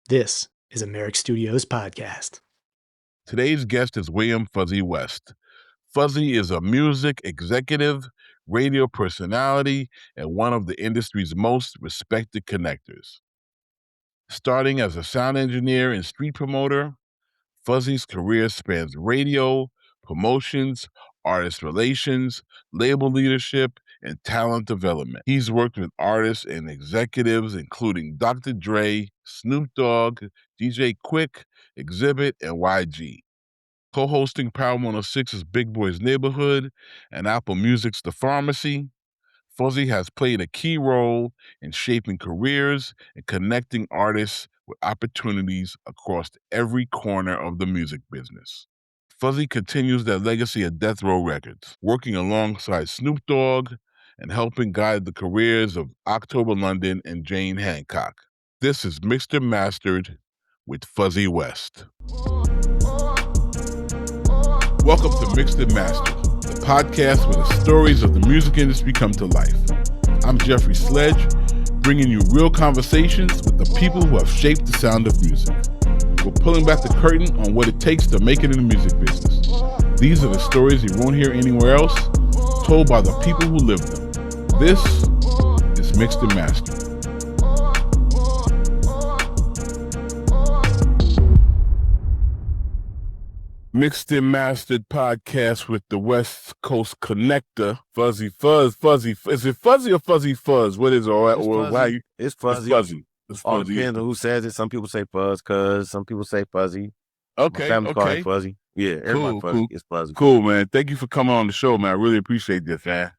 This is a Merrick Studios podcast. Today's guest is William Fuzzy West. Fuzzy is a music executive, radio personality, and one of the industry's most respected connectors. Starting as a sound engineer and street promoter, Fuzzy's career spans radio, promotions, artist relations, label leadership, and talent development. He's worked with artists and executives including Dr. Dre, Snoop Dogg, DJ Quick, Exhibit, and YG. Co-hosting Power 106's Big Boy's Neighborhood and Apple Music's The Pharmacy, Fuzzy has played a key role in shaping careers and connecting artists with opportunities across every corner of the music business. Fuzzy continues that legacy at Death Row Records, working alongside Snoop Dogg and helping guide the careers of October London and Jane Hancock. This is Mixed and Mastered with Fuzzy West. Welcome to Mixed and Mastered, the podcast where the stories of the music industry come to life. I'm Jeffrey Sledge, bringing you real conversations with the people who have shaped the sound of music. We're pulling back the curtain on what it takes to make it in the music business. These are the stories you won't hear anywhere else, told by the people who live them. This is Mixed and Mastered. Mixed and Mastered podcast with the West Coast connector, Fuzzy Fuzz. Is it Fuzzy or Fuzzy Fuzz? What is it? It's Fuzzy. It's Fuzzy. All depends on who says it. Some people say Fuzz, cuz some people say Fuzzy. Okay, My family call it Fuzzy. Yeah, everybody Fuzzy. It's Fuzzy. Cool, man. Thank you for coming on the show, man. I really appreciate this, man.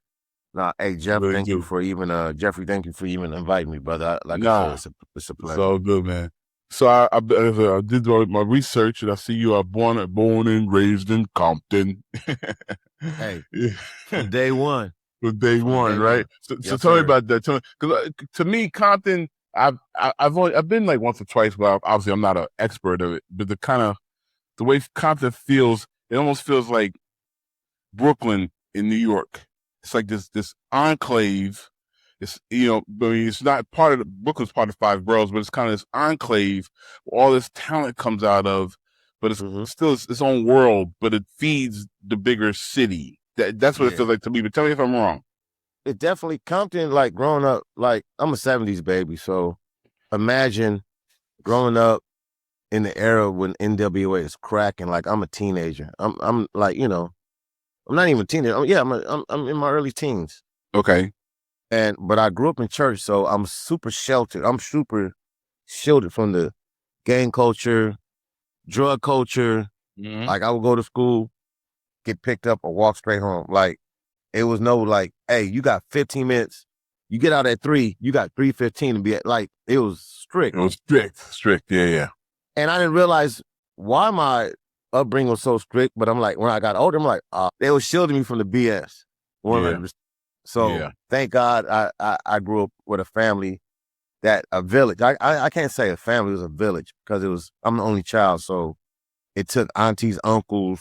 Nah, hey Jeff, Really thank do. you for even Jeffrey, thank you for even inviting me, brother. I said, it's a pleasure. It's all good, man. So I did my research, and I see you are born and raised in Compton. Hey, Yeah. from day one. From day one, right? So Yes, tell me sir. about that. Because to me, Compton, I've been like once or twice, but obviously I'm not an expert of it. But the way Compton feels, it almost feels like Brooklyn in New York. It's like this enclave. It's, it's not part of Brooklyn's part of five boroughs, but it's kind of this enclave where all this talent comes out of, but it's still its own world, but it feeds the bigger city. That's what it feels like to me, but tell me if I'm wrong. It definitely Compton, like growing up, like I'm a 70s baby, so imagine growing up in the era when N.W.A is cracking. Like I'm a teenager. I'm like, I'm not even a teenager. I'm in my early teens. Okay. But I grew up in church, so I'm super sheltered. I'm super shielded from the gang culture, drug culture. Mm-hmm. Like I would go to school, get picked up, or walk straight home. Like it was no like, hey, you got 15 minutes. You get out at 3, you got 3:15 to be at. Like it was strict. It was strict. Yeah. And I didn't realize why my upbringing was so strict. But I'm like, when I got older, I'm like, they were shielding me from the BS. 100%. So thank God I grew up with a family, a village. I can't say a family, it was a village because I'm the only child. So it took aunties, uncles,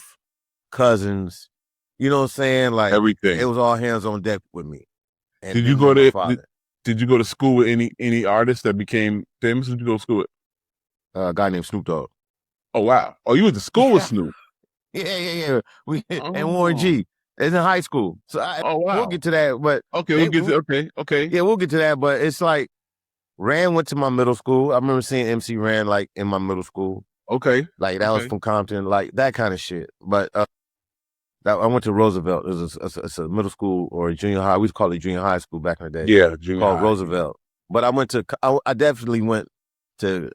cousins, you know what I'm saying? Like everything. It was all hands on deck with me. And did you go to school with any artists that became famous? Did you go to school with? A guy named Snoop Dogg. Oh, wow. Oh, you went to school with Snoop? Yeah. And Warren G. It's in high school. So we'll get to that. But okay. Yeah, we'll get to that. But it's like Rand went to my middle school. I remember seeing MC Rand like in my middle school. Okay. Like that was from Compton, like that kind of shit. But I went to Roosevelt. It's a middle school or a junior high. We used to call it junior high school back in the day. Yeah, junior called high. Roosevelt. But I definitely went to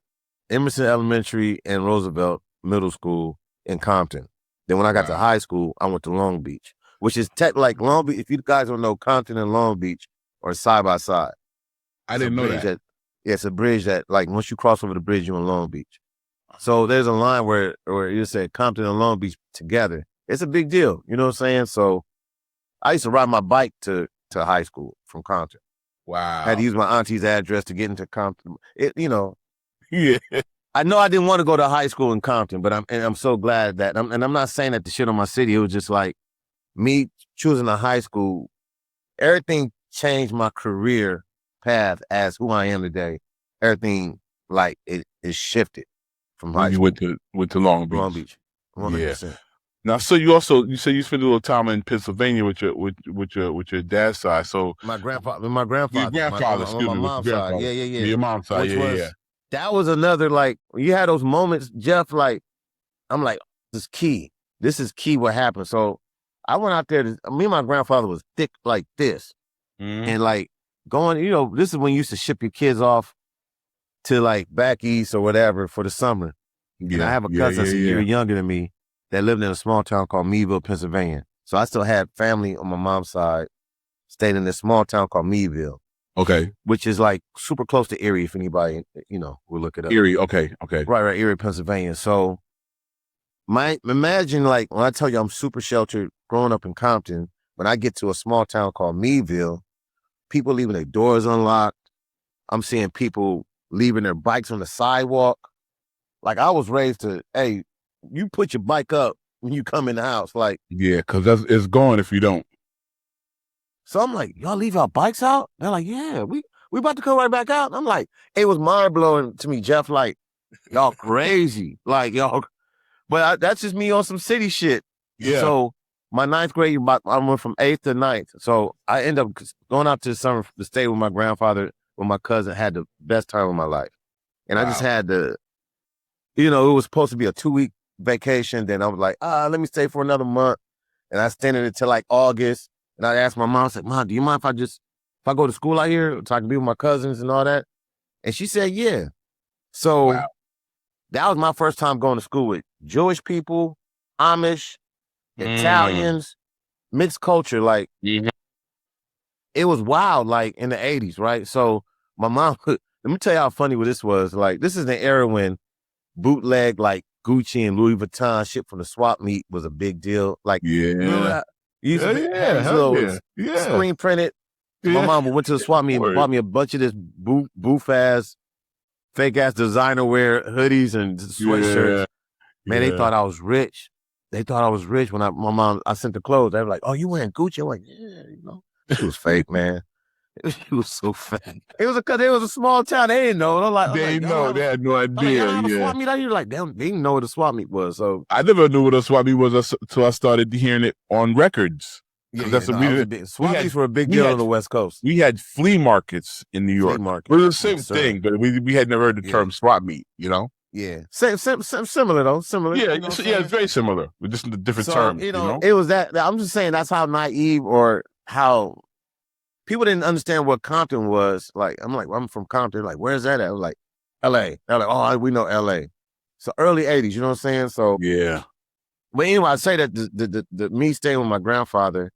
Emerson Elementary and Roosevelt Middle School in Compton. Then when I got to high school, I went to Long Beach, which is like Long Beach. If you guys don't know, Compton and Long Beach are side by side. I didn't know that. It's a bridge that, like, once you cross over the bridge, you're in Long Beach. So there's a line where you said Compton and Long Beach together. It's a big deal. You know what I'm saying? So I used to ride my bike to high school from Compton. Wow. I had to use my auntie's address to get into Compton. Yeah. I know I didn't want to go to high school in Compton, but I'm so glad that, and I'm not saying that the shit on my city. It was just like me choosing a high school. Everything changed my career path as who I am today. Everything, like, it it shifted from when high you school. went to Long Beach. Long Beach, 100%. Yeah. Now, so you said you spent a little time in Pennsylvania with your dad's side. So my grandfather, your grandfather, on my mom's side, yeah. your mom's side, That was another, like, you had those moments, Jeff. Like, I'm like, this is key. This is key. What happened? So I went out there. Me and my grandfather was thick like this, and like going. This is when you used to ship your kids off to like back east or whatever for the summer. Yeah, and I have a cousin that's a year younger than me that lived in a small town called Meadville, Pennsylvania. So I still had family on my mom's side, stayed in this small town called Meadville. Okay. Which is like super close to Erie, if anybody, will look it up. Erie, okay. Right, Erie, Pennsylvania. So imagine, like, when I tell you I'm super sheltered growing up in Compton, when I get to a small town called Meadville, people leaving their doors unlocked. I'm seeing people leaving their bikes on the sidewalk. Like, I was raised to, hey, you put your bike up when you come in the house. Like, yeah, because it's gone if you don't. So I'm like, y'all leave our bikes out? They're like, yeah, we about to come right back out. And I'm like, it was mind blowing to me, Jeff. Like, y'all crazy. Like, y'all, but that's just me on some city shit. Yeah. So my ninth grade, I went from 8th to 9th. So I ended up going out to the summer to stay with my grandfather, with my cousin. Had the best time of my life. And I just had it was supposed to be a 2-week vacation. Then I was like, let me stay for another month. And I extended it till like August. And I asked my mom, I said, Mom, do you mind if I go to school out here so I can be with my cousins and all that? And she said, yeah. So that was my first time going to school with Jewish people, Amish, Italians, mixed culture. Like, it was wild, like, in the 80s, right? So my mom, let me tell you how funny this was. Like, this is the era when bootleg, like, Gucci and Louis Vuitton shit from the swap meet was a big deal. Like, screen printed. Yeah. My mom went to the swap meet and bought me a bunch of this boof ass, fake ass designer wear hoodies and sweatshirts. Yeah. Man, they thought I was rich. They thought I was rich when I sent the clothes. They were like, "Oh, you wearing Gucci?" I'm like, "Yeah, She was fake, man. She was so fake. It was a small town. They didn't know. They had no idea. Like, a swap meet out here? Like, they didn't know what a swap meet was. So I never knew what a swap meet was until I started hearing it on records. Swap meets were a big deal on the West Coast. We had flea markets in New York. It was the same thing, but we had never heard the term swap meet. Yeah, similar though. Similar. Yeah, it's very similar with just a different term. It was that. I'm just saying that's how naive or how people didn't understand what Compton was. Like, I'm from Compton. Like, where's that at? I was like, L.A. They're like, oh, we know L.A. So early 80s, you know what I'm saying? So yeah. But anyway, I say that the me staying with my grandfather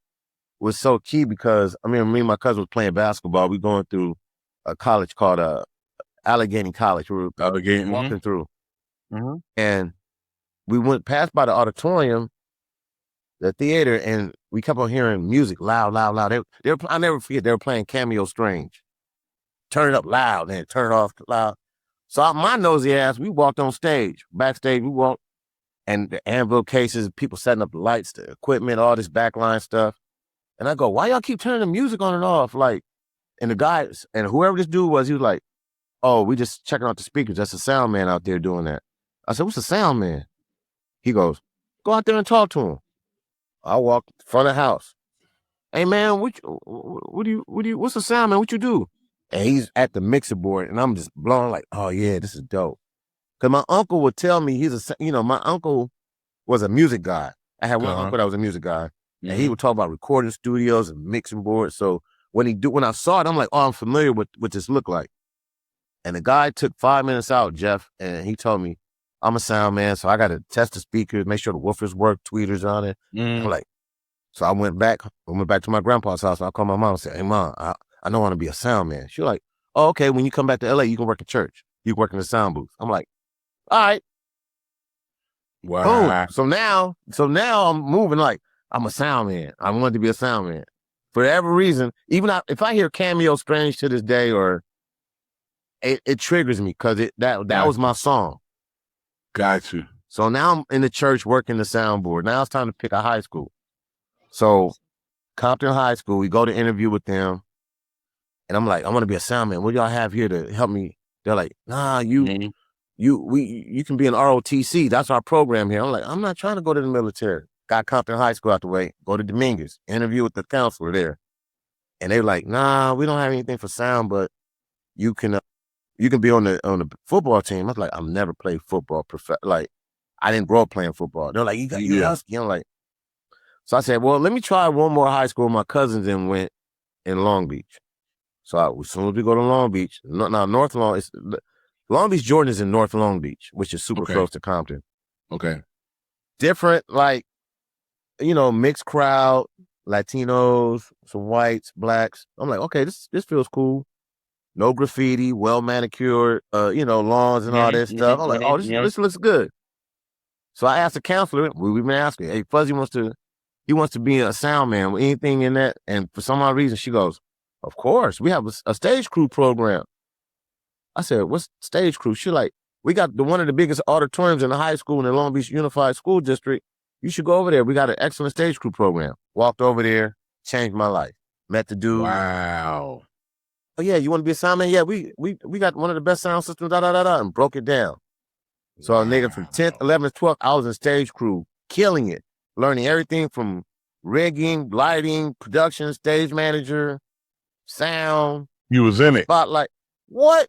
was so key because me and my cousin was playing basketball. We going through a college called Allegheny College. We were walking through, and we went past by the auditorium, the theater, and we kept on hearing music loud. They were, I'll never forget, they were playing Cameo Strange. Turn it up loud and turn it off loud. So my nosy ass, we walked on stage. Backstage, we walked, and the anvil cases, people setting up the lights, the equipment, all this backline stuff. And I go, why y'all keep turning the music on and off? Like, and the guys, and whoever this dude was, he was like, oh, we just checking out the speakers. That's a sound man out there doing that. I said, what's a sound man? He goes, go out there and talk to him. I walked in front of the house. Hey man, what's the sound man? What you do? And he's at the mixer board, and I'm just blown like, oh yeah, this is dope. Cause my uncle would tell me my uncle was a music guy. I had one uncle that was a music guy, and he would talk about recording studios and mixing boards. So when I saw it, I'm like, oh, I'm familiar with what this looked like. And the guy took 5 minutes out, Jeff, and he told me, I'm a sound man, so I got to test the speakers, make sure the woofers work, tweeters on it. I'm like, so I went back to my grandpa's house, and I called my mom and said, hey, Mom, I don't want to be a sound man. She was like, oh, okay, when you come back to LA, you can work at church. You can work in the sound booth. I'm like, all right. Wow. Boom. So now I'm moving like I'm a sound man. I wanted to be a sound man. For whatever reason, even if I hear Cameo Strange to this day, or it triggers me because that was my song. Got you. So now I'm in the church working the soundboard. Now it's time to pick a high school. So Compton High School, we go to interview with them. And I'm like, I want to be a sound man. What do y'all have here to help me? They're like, nah, you you can be an ROTC. That's our program here. I'm like, I'm not trying to go to the military. Got Compton High School out the way. Go to Dominguez. Interview with the counselor there, and they were like, nah, we don't have anything for sound, but you can be on the football team. I was like, I've never played football. Like, I didn't grow up playing football. They're like, you husky. I'm like, so I said, well, let me try one more high school. My cousins then went in Long Beach. So as soon as we go to Long Beach, now North Long Beach, Jordan is in North Long Beach, which is super close to Compton. Okay. Different, like, mixed crowd, Latinos, some whites, blacks. I'm like, okay, this feels cool. No graffiti, well manicured, lawns and all that stuff. I'm like, oh, this looks good. So I asked the counselor, we've been asking, hey, Fuzzy wants to be a sound man with anything in that. And for some odd reason, she goes, of course, we have a stage crew program. I said, what's stage crew? She like, we got one of the biggest auditoriums in the high school in the Long Beach Unified School District. You should go over there. We got an excellent stage crew program. Walked over there, changed my life. Met the dude. Wow. Oh yeah, you want to be a sound man? Yeah, we got one of the best sound systems, and broke it down. So nigga, from 10th, 11th, 12th, I was in stage crew, killing it, learning everything from rigging, lighting, production, stage manager, sound. You was in it. Spotlight. What?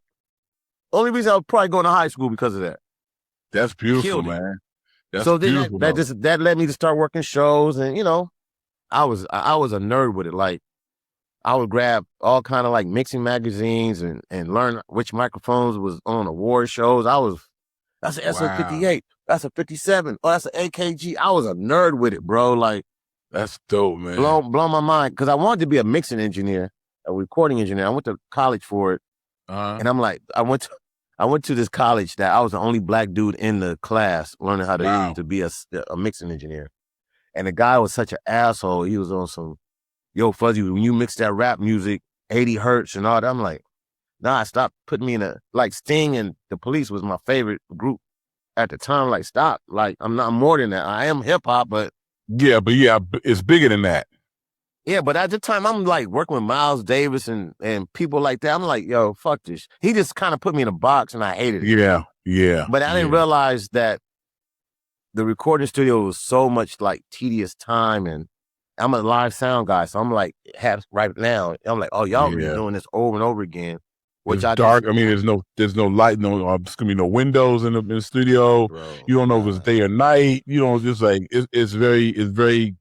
Only reason I was probably going to high school because of that. That's beautiful, man. That's so beautiful. That led me to start working shows, and I was a nerd with it. Like, I would grab all kind of like mixing magazines and learn which microphones was on award shows. That's an SO58. That's a 57. Oh, that's an AKG. I was a nerd with it, bro. Like, that's dope, man. Blow my mind, because I wanted to be a mixing engineer, a recording engineer. I went to college for it, and I'm like, I went to this college that I was the only black dude in the class learning how to be a mixing engineer, and the guy was such an asshole. He was on some, yo, Fuzzy, when you mix that rap music, 80 hertz and all that, I'm like, nah, stop putting me in like Sting and the Police was my favorite group at the time. Like, stop. Like, I'm not more than that. I am hip hop, but it's bigger than that. Yeah, but at the time, I'm like working with Miles Davis and people like that. I'm like, yo, fuck this. He just kind of put me in a box and I hated it. Yeah. But I didn't realize that the recording studio was so much like tedious time, and I'm a live sound guy. So I'm like, right now, I'm like, oh, y'all really doing this over and over again. Which it's dark. I mean, there's no light, there's gonna be no windows in the studio. Bro, you don't know if it's day or night. You know, just like it's very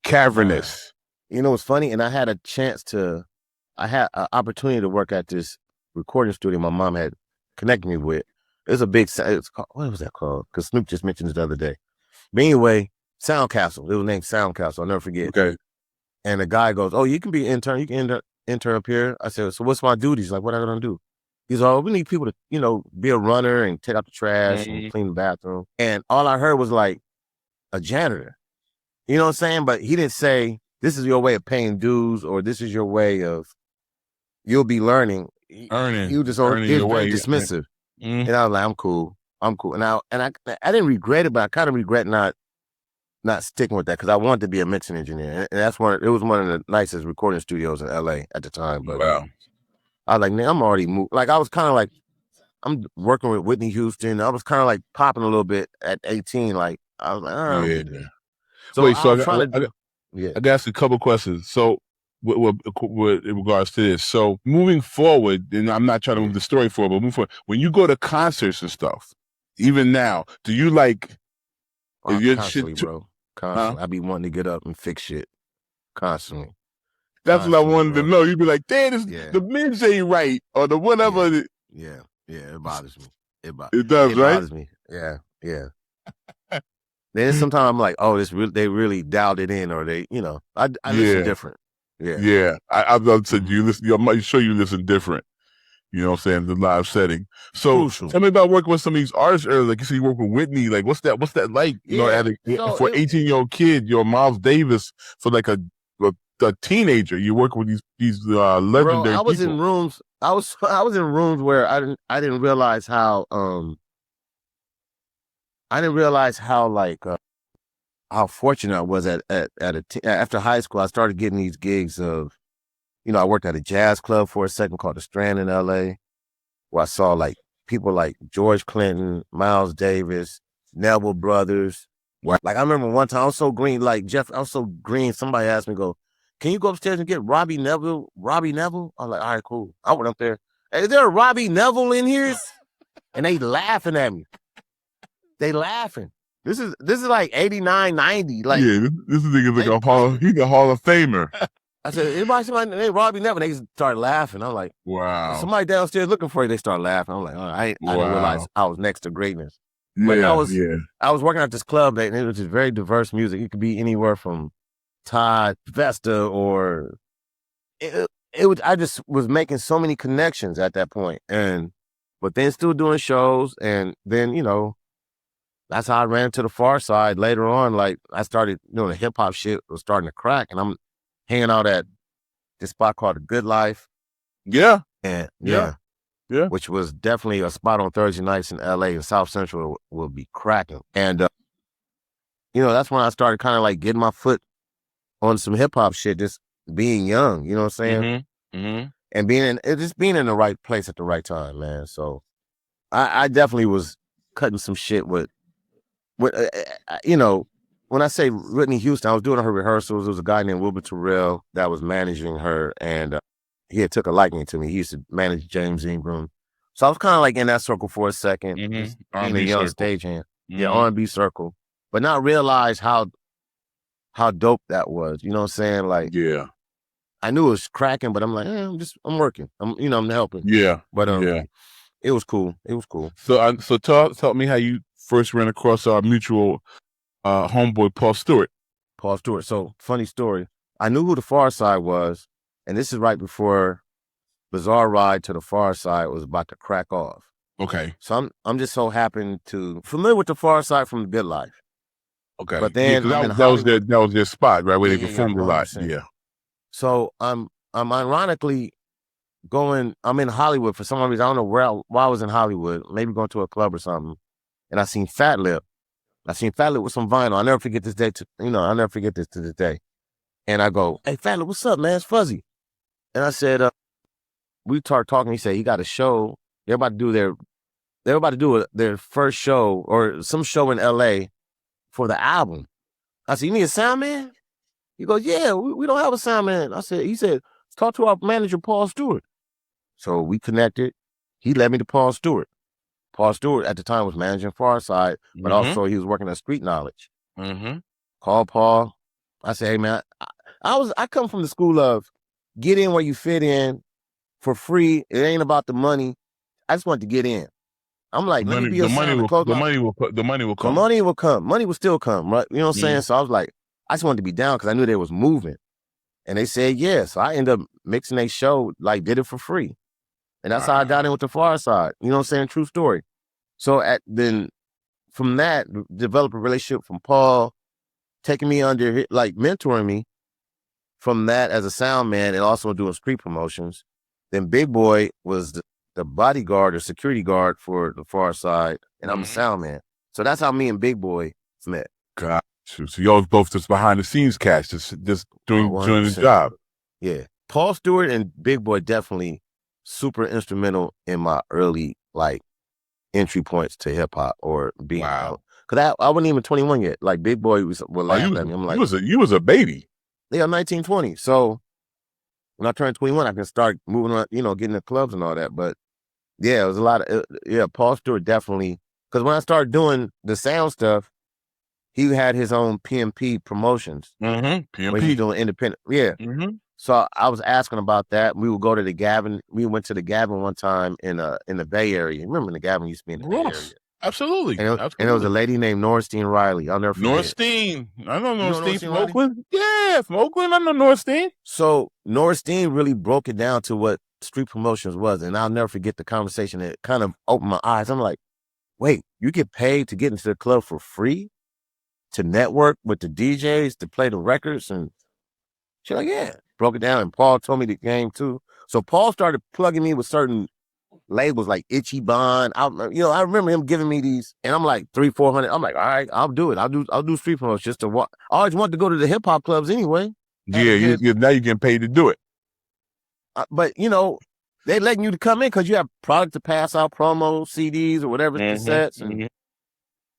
cavernous. You know what's funny? And I had an opportunity to work at this recording studio my mom had connected me with. It's a big, what was that called? Because Snoop just mentioned it the other day. But anyway, Sound Castle. It was named Sound Castle. I'll never forget. Okay. And the guy goes, oh, you can be an intern. You can intern up here. I said, so what's my duties? Like, what am I going to do? He's like, oh, we need people to, be a runner and take out the trash and clean the bathroom. And all I heard was like a janitor. You know what I'm saying? But he didn't say, this is your way of paying dues, or this is your way of, you'll be learning. Earning. He was just very dismissive. And I was like, I'm cool. And I didn't regret it, but I kind of regret not sticking with that, because I wanted to be a mixing engineer. And it was one of the nicest recording studios in LA at the time. But I was like, man, I'm already moved. Like, I was kind of like, I'm working with Whitney Houston. I was kind of like popping a little bit at 18. Like, I was like, oh. So wait, I got a couple questions. So with in regards to this, so moving forward, and I'm not trying to move the story forward, but moving forward, when you go to concerts and stuff, even now, do you like? Constantly, bro. Constantly. I be wanting to get up and fix shit. Constantly. That's what I wanted to know. You'd be like, damn, the mids ain't right, or the whatever. Yeah, it bothers me. It does, right? It bothers me. Yeah. Then sometimes I'm like, oh, they really dialed it in, or they, I listen different. Yeah. I've said you listen. I'm sure you listen different. You know what I'm saying? The live setting. So crucial. Tell me about working with some of these artists earlier. Like you said, you work with Whitney. Like what's that like? For an 18-year-old kid, you're Miles Davis. For like a teenager, you work with these legendary. Bro, I was people. in rooms. I was in rooms where I didn't realize how how fortunate I was after high school. I started getting these gigs of, I worked at a jazz club for a second called The Strand in LA, where I saw like people like George Clinton, Miles Davis, Neville Brothers. What? Like I remember one time I was so green, like Jeff, I was so green. Somebody asked me, "Go, can you go upstairs and get Robbie Neville?" Robbie Neville. I was like, "All right, cool." I went up there. Hey, is there a Robbie Neville in here? And they laughing at me. They laughing. This is like 89, 90. Like, yeah, this nigga's like he's a Hall of Famer. I said, anybody see my name, Robbie Neville? They start laughing. I'm like, wow. Somebody downstairs looking for you. They start laughing. I'm like, I didn't realize I was next to greatness. But I was working at this club and it was just very diverse music. It could be anywhere from Todd, Vesta, or I just was making so many connections at that point. But then still doing shows. And then, you know, that's how I ran into the Pharcyde later on. Like I started doing the hip hop shit was starting to crack, and I'm hanging out at this spot called The Good Life. Yeah. And yeah. Which was definitely a spot on Thursday nights in LA, and South Central will be cracking. And you know, that's when I started kind of like getting my foot on some hip hop shit, just being young, you know what I'm saying? And being in the right place at the right time, man. So I definitely was cutting some shit with you know, when I say Whitney Houston, I was doing her rehearsals. There was a guy named Wilbur Terrell that was managing her, and he had took a liking to me. He used to manage James Ingram. So I was kind of like in that circle for a second, just being a young stagehand. Yeah, R&B circle. But not realize how dope that was. You know what I'm saying? Like, yeah. I knew it was cracking, but I'm like, I'm working. I'm helping. Yeah. But it was cool. It was cool. So tell me how you first ran across our mutual homeboy, Paul Stewart. Paul Stewart. So funny story. I knew who the Pharcyde was, and this is right before Bizarre Ride to the Pharcyde was about to crack off. Okay. So I'm just so happy to familiar with the Pharcyde from The Good Life. Okay. But then that was their spot, right, where they performed a lot. Yeah. So I'm ironically I'm in Hollywood for some reason. I don't know why I was in Hollywood, maybe going to a club or something. And I seen Fat Lip. with some vinyl. I'll never forget this day I'll never forget this to this day. And I go, "Hey, Fat Lip, what's up, man? It's Fuzzy." And I said, we started talking. He said he got a show. They're about to do their first show or some show in LA for the album. I said, "You need a sound man?" He goes, "Yeah, we don't have a sound man." He said, "Talk to our manager, Paul Stewart." So we connected. He led me to Paul Stewart. Paul Stewart at the time was managing Pharcyde, but also he was working at Street Knowledge. Called Paul. I said, "Hey man, I come from the school of get in where you fit in for free. It ain't about the money. I just want to get in." I'm like, let me be the money will come. The money will come. Money will still come, right? You know what I'm saying? So I was like, I just wanted to be down because I knew they was moving. And they said yes. So I ended up mixing a show, like did it for free. And that's how I got in with the Pharcyde. You know what I'm saying? True story. So then from that, develop a relationship from Paul, taking me under, like mentoring me from that as a sound man and also doing street promotions. Then Big Boy was the bodyguard or security guard for the Pharcyde, and I'm a sound man. So that's how me and Big Boy met. God. So y'all both just behind the scenes cats, just doing the job. Yeah. Paul Stewart and Big Boy definitely super instrumental in my early like entry points to hip hop or being out. Cause I wasn't even 21 yet. Like Big Boy would laugh at me. I'm like, you was a baby. Yeah, 19, 20. So when I turned 21, I can start moving around, getting to clubs and all that. But yeah, it was a lot of Paul Stewart definitely. Cause when I started doing the sound stuff, he had his own PMP promotions. PMP. When he was doing independent. Yeah. So I was asking about that. We would go to the Gavin. We went to the Gavin one time in the Bay Area. Remember the Gavin used to be in the Bay Area? Absolutely. And there was a lady named Norstein Riley. I'll never forget. Norstein. I know Norstein from Oakland. Yeah, from Oakland. I know Norstein. So Norstein really broke it down to what street promotions was. And I'll never forget the conversation. It kind of opened my eyes. I'm like, wait, you get paid to get into the club for free? To network with the DJs, to play the records? And she's like, yeah. Broke it down. And Paul told me the game too. So Paul started plugging me with certain labels like Itchy Bond. I remember him giving me these, and I'm like $300-400. I'm like, all right, I'll do it. I'll do street promotions just to walk. I always wanted to go to the hip hop clubs anyway. Yeah, now you're getting paid to do it. But they letting you to come in because you have product to pass out, promo, CDs or whatever, cassettes.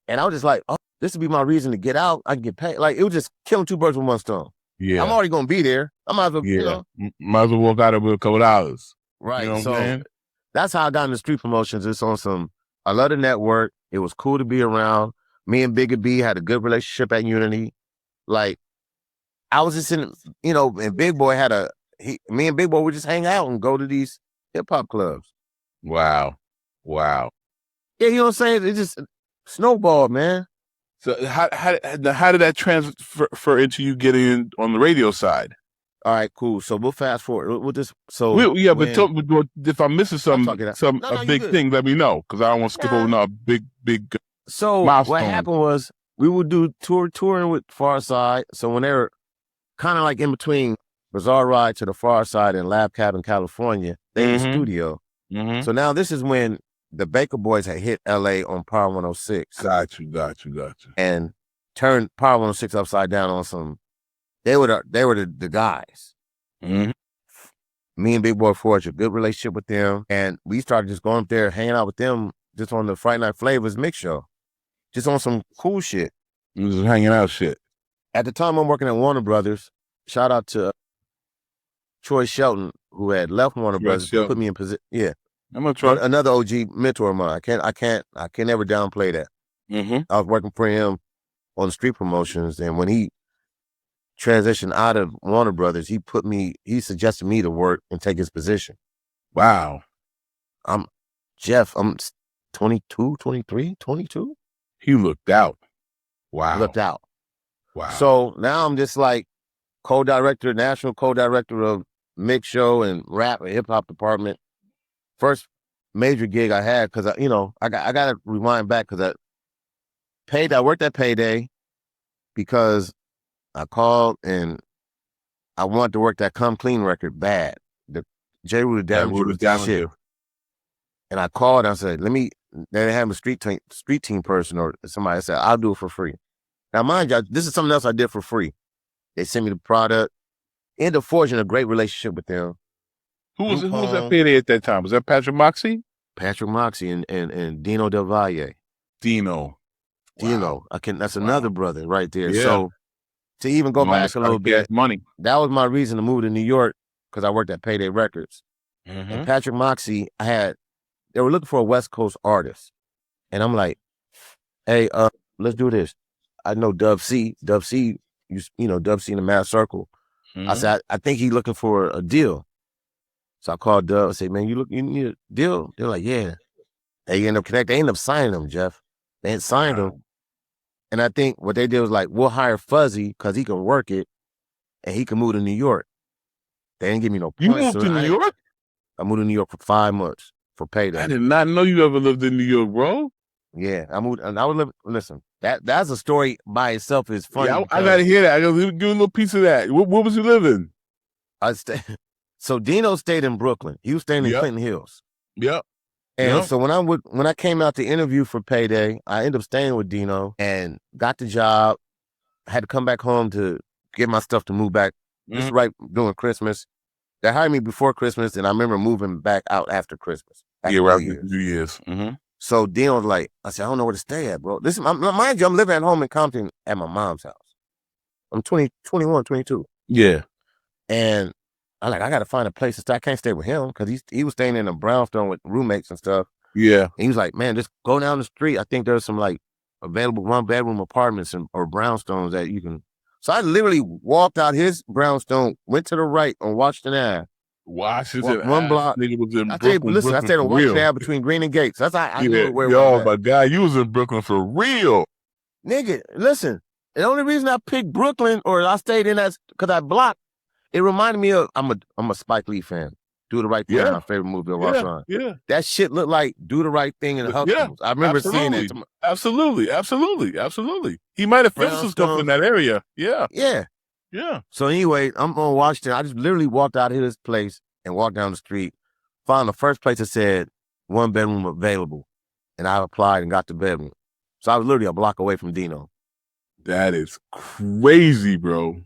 And I was just like, oh, this would be my reason to get out. I can get paid. Like, it was just killing two birds with one stone. Yeah. I'm already going to be there. I might as well, you know. Might as well walk out with a couple dollars. Right. You know what so I'm saying? That's how I got into street promotions. It's on some, I love the network. It was cool to be around. Me and Biggie B had a good relationship at Unity. Like, I was just in, you know, and Big Boy had me and Big Boy would just hang out and go to these hip hop clubs. Wow. Yeah, you know what I'm saying? It just snowballed, man. So how did that transfer into you getting in on the radio side? All right, cool. So we'll fast forward. We'll just but if I'm missing a big thing, let me know because I don't want to skip over no big. So milestone. What happened was we would do touring with Pharcyde. So when they were kind of like in between Bizarre Ride to the Pharcyde and Lab Cabin, California, they in the studio. So now this is when the Baker Boys had hit LA on Power 106. Got you. And turned Power 106 upside down on some. They were the guys. Me and Big Boy forged a good relationship with them, and we started just going up there, hanging out with them, just on the Friday Night Flavors mix show, just on some cool shit. Just hanging out shit. At the time, I'm working at Warner Brothers. Shout out to Troy Shelton, who had left Warner Brothers, put me in position. Yeah, I'm gonna try. Another OG mentor of mine. I can never downplay that. I was working for him on street promotions, and when he transitioned out of Warner Brothers, he suggested me to work and take his position. Wow. I'm 22, 23, 22. He looked out. Wow. Looked out. Wow. So now I'm just like national co-director of mix show and rap and hip hop department. First major gig I had, because I got to rewind back because I worked at Payday because I called and I wanted to work that Come Clean record bad. The J. Rue was that shit. And I called and I said, they didn't have a street team person or somebody. I said, I'll do it for free. Now, mind you, this is something else I did for free. They sent me the product. Ended up forging a great relationship with them. Who was that Payday at that time? Was that Patrick Moxie? Patrick Moxie and N.W.A. Dino. Wow. That's another brother right there. Yeah. So to even go back a little bit, that was my reason to move to New York, because I worked at Payday Records. And Patrick Moxie, they were looking for a West Coast artist. And I'm like, hey, let's do this. I know Dub C, Dub C in the Mad Circle. I said, I think he's looking for a deal. So I called Dub and said, man, you need a deal? They're like, yeah. They end up connecting. They end up signing him, Jeff. They had signed him. And I think what they did was like, we'll hire Fuzzy because he can work it and he can move to New York. They didn't give me no points. You moved to New York? I moved to New York for 5 months for Payday. I did not know you ever lived in New York, bro. Yeah, I moved, and I was living. Listen, that's a story by itself. Is funny. Yeah, I gotta hear that. I gotta give a little piece of that. What was you living? So Dino stayed in Brooklyn. He was staying in Clinton Hills. Yep. And so when I came out to interview for Payday, I ended up staying with Dino and got the job. I had to come back home to get my stuff to move back. This is right during Christmas. They hired me before Christmas, and I remember moving back out after Christmas. Around New Year's. So Dino was like, I said, I don't know where to stay at, bro. Listen, mind you, I'm living at home in Compton at my mom's house. I'm 21, 22. Yeah. And I got to find a place to stay. I can't stay with him because he was staying in a brownstone with roommates and stuff. Yeah. And he was like, man, just go down the street. I think there's some like available 1-bedroom apartments or browstones that you can. So I literally walked out his brownstone, went to the right on Washington Ave. Washington one block. Nigga was in Brooklyn. Listen, I stayed on Washington Ave between Green and Gates. That's how I knew where. Yo, my guy, you was in Brooklyn for real. Nigga, listen. The only reason I picked Brooklyn or I stayed in that because I blocked. It reminded me of I'm a Spike Lee fan. Do the Right Thing, my favorite movie of all time. Yeah. That shit looked like Do the Right Thing in Huxtables. I remember seeing it. Absolutely. He might have filmed some stuff in that area. Yeah. So anyway, I'm on Washington. I just literally walked out of his place and walked down the street, found the first place that said 1-bedroom available, and I applied and got the bedroom. So I was literally a block away from Dino. That is crazy, bro.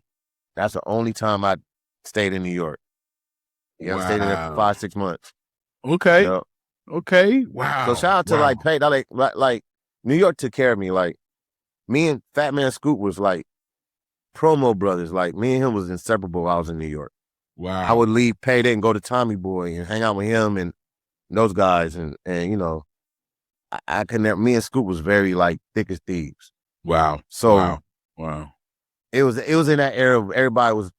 That's the only time I stayed in New York. Yeah, I stayed in there for 5-6 months. Okay. Yep. Okay. Wow. So shout out to like Payday, like New York took care of me. Like me and Fat Man Scoop was like promo brothers. Like me and him was inseparable while I was in New York. Wow. I would leave Payday and go to Tommy Boy and hang out with him and those guys. And you know, I could never, me and Scoop was very like thick as thieves. Wow. So wow. It was in that era where everybody was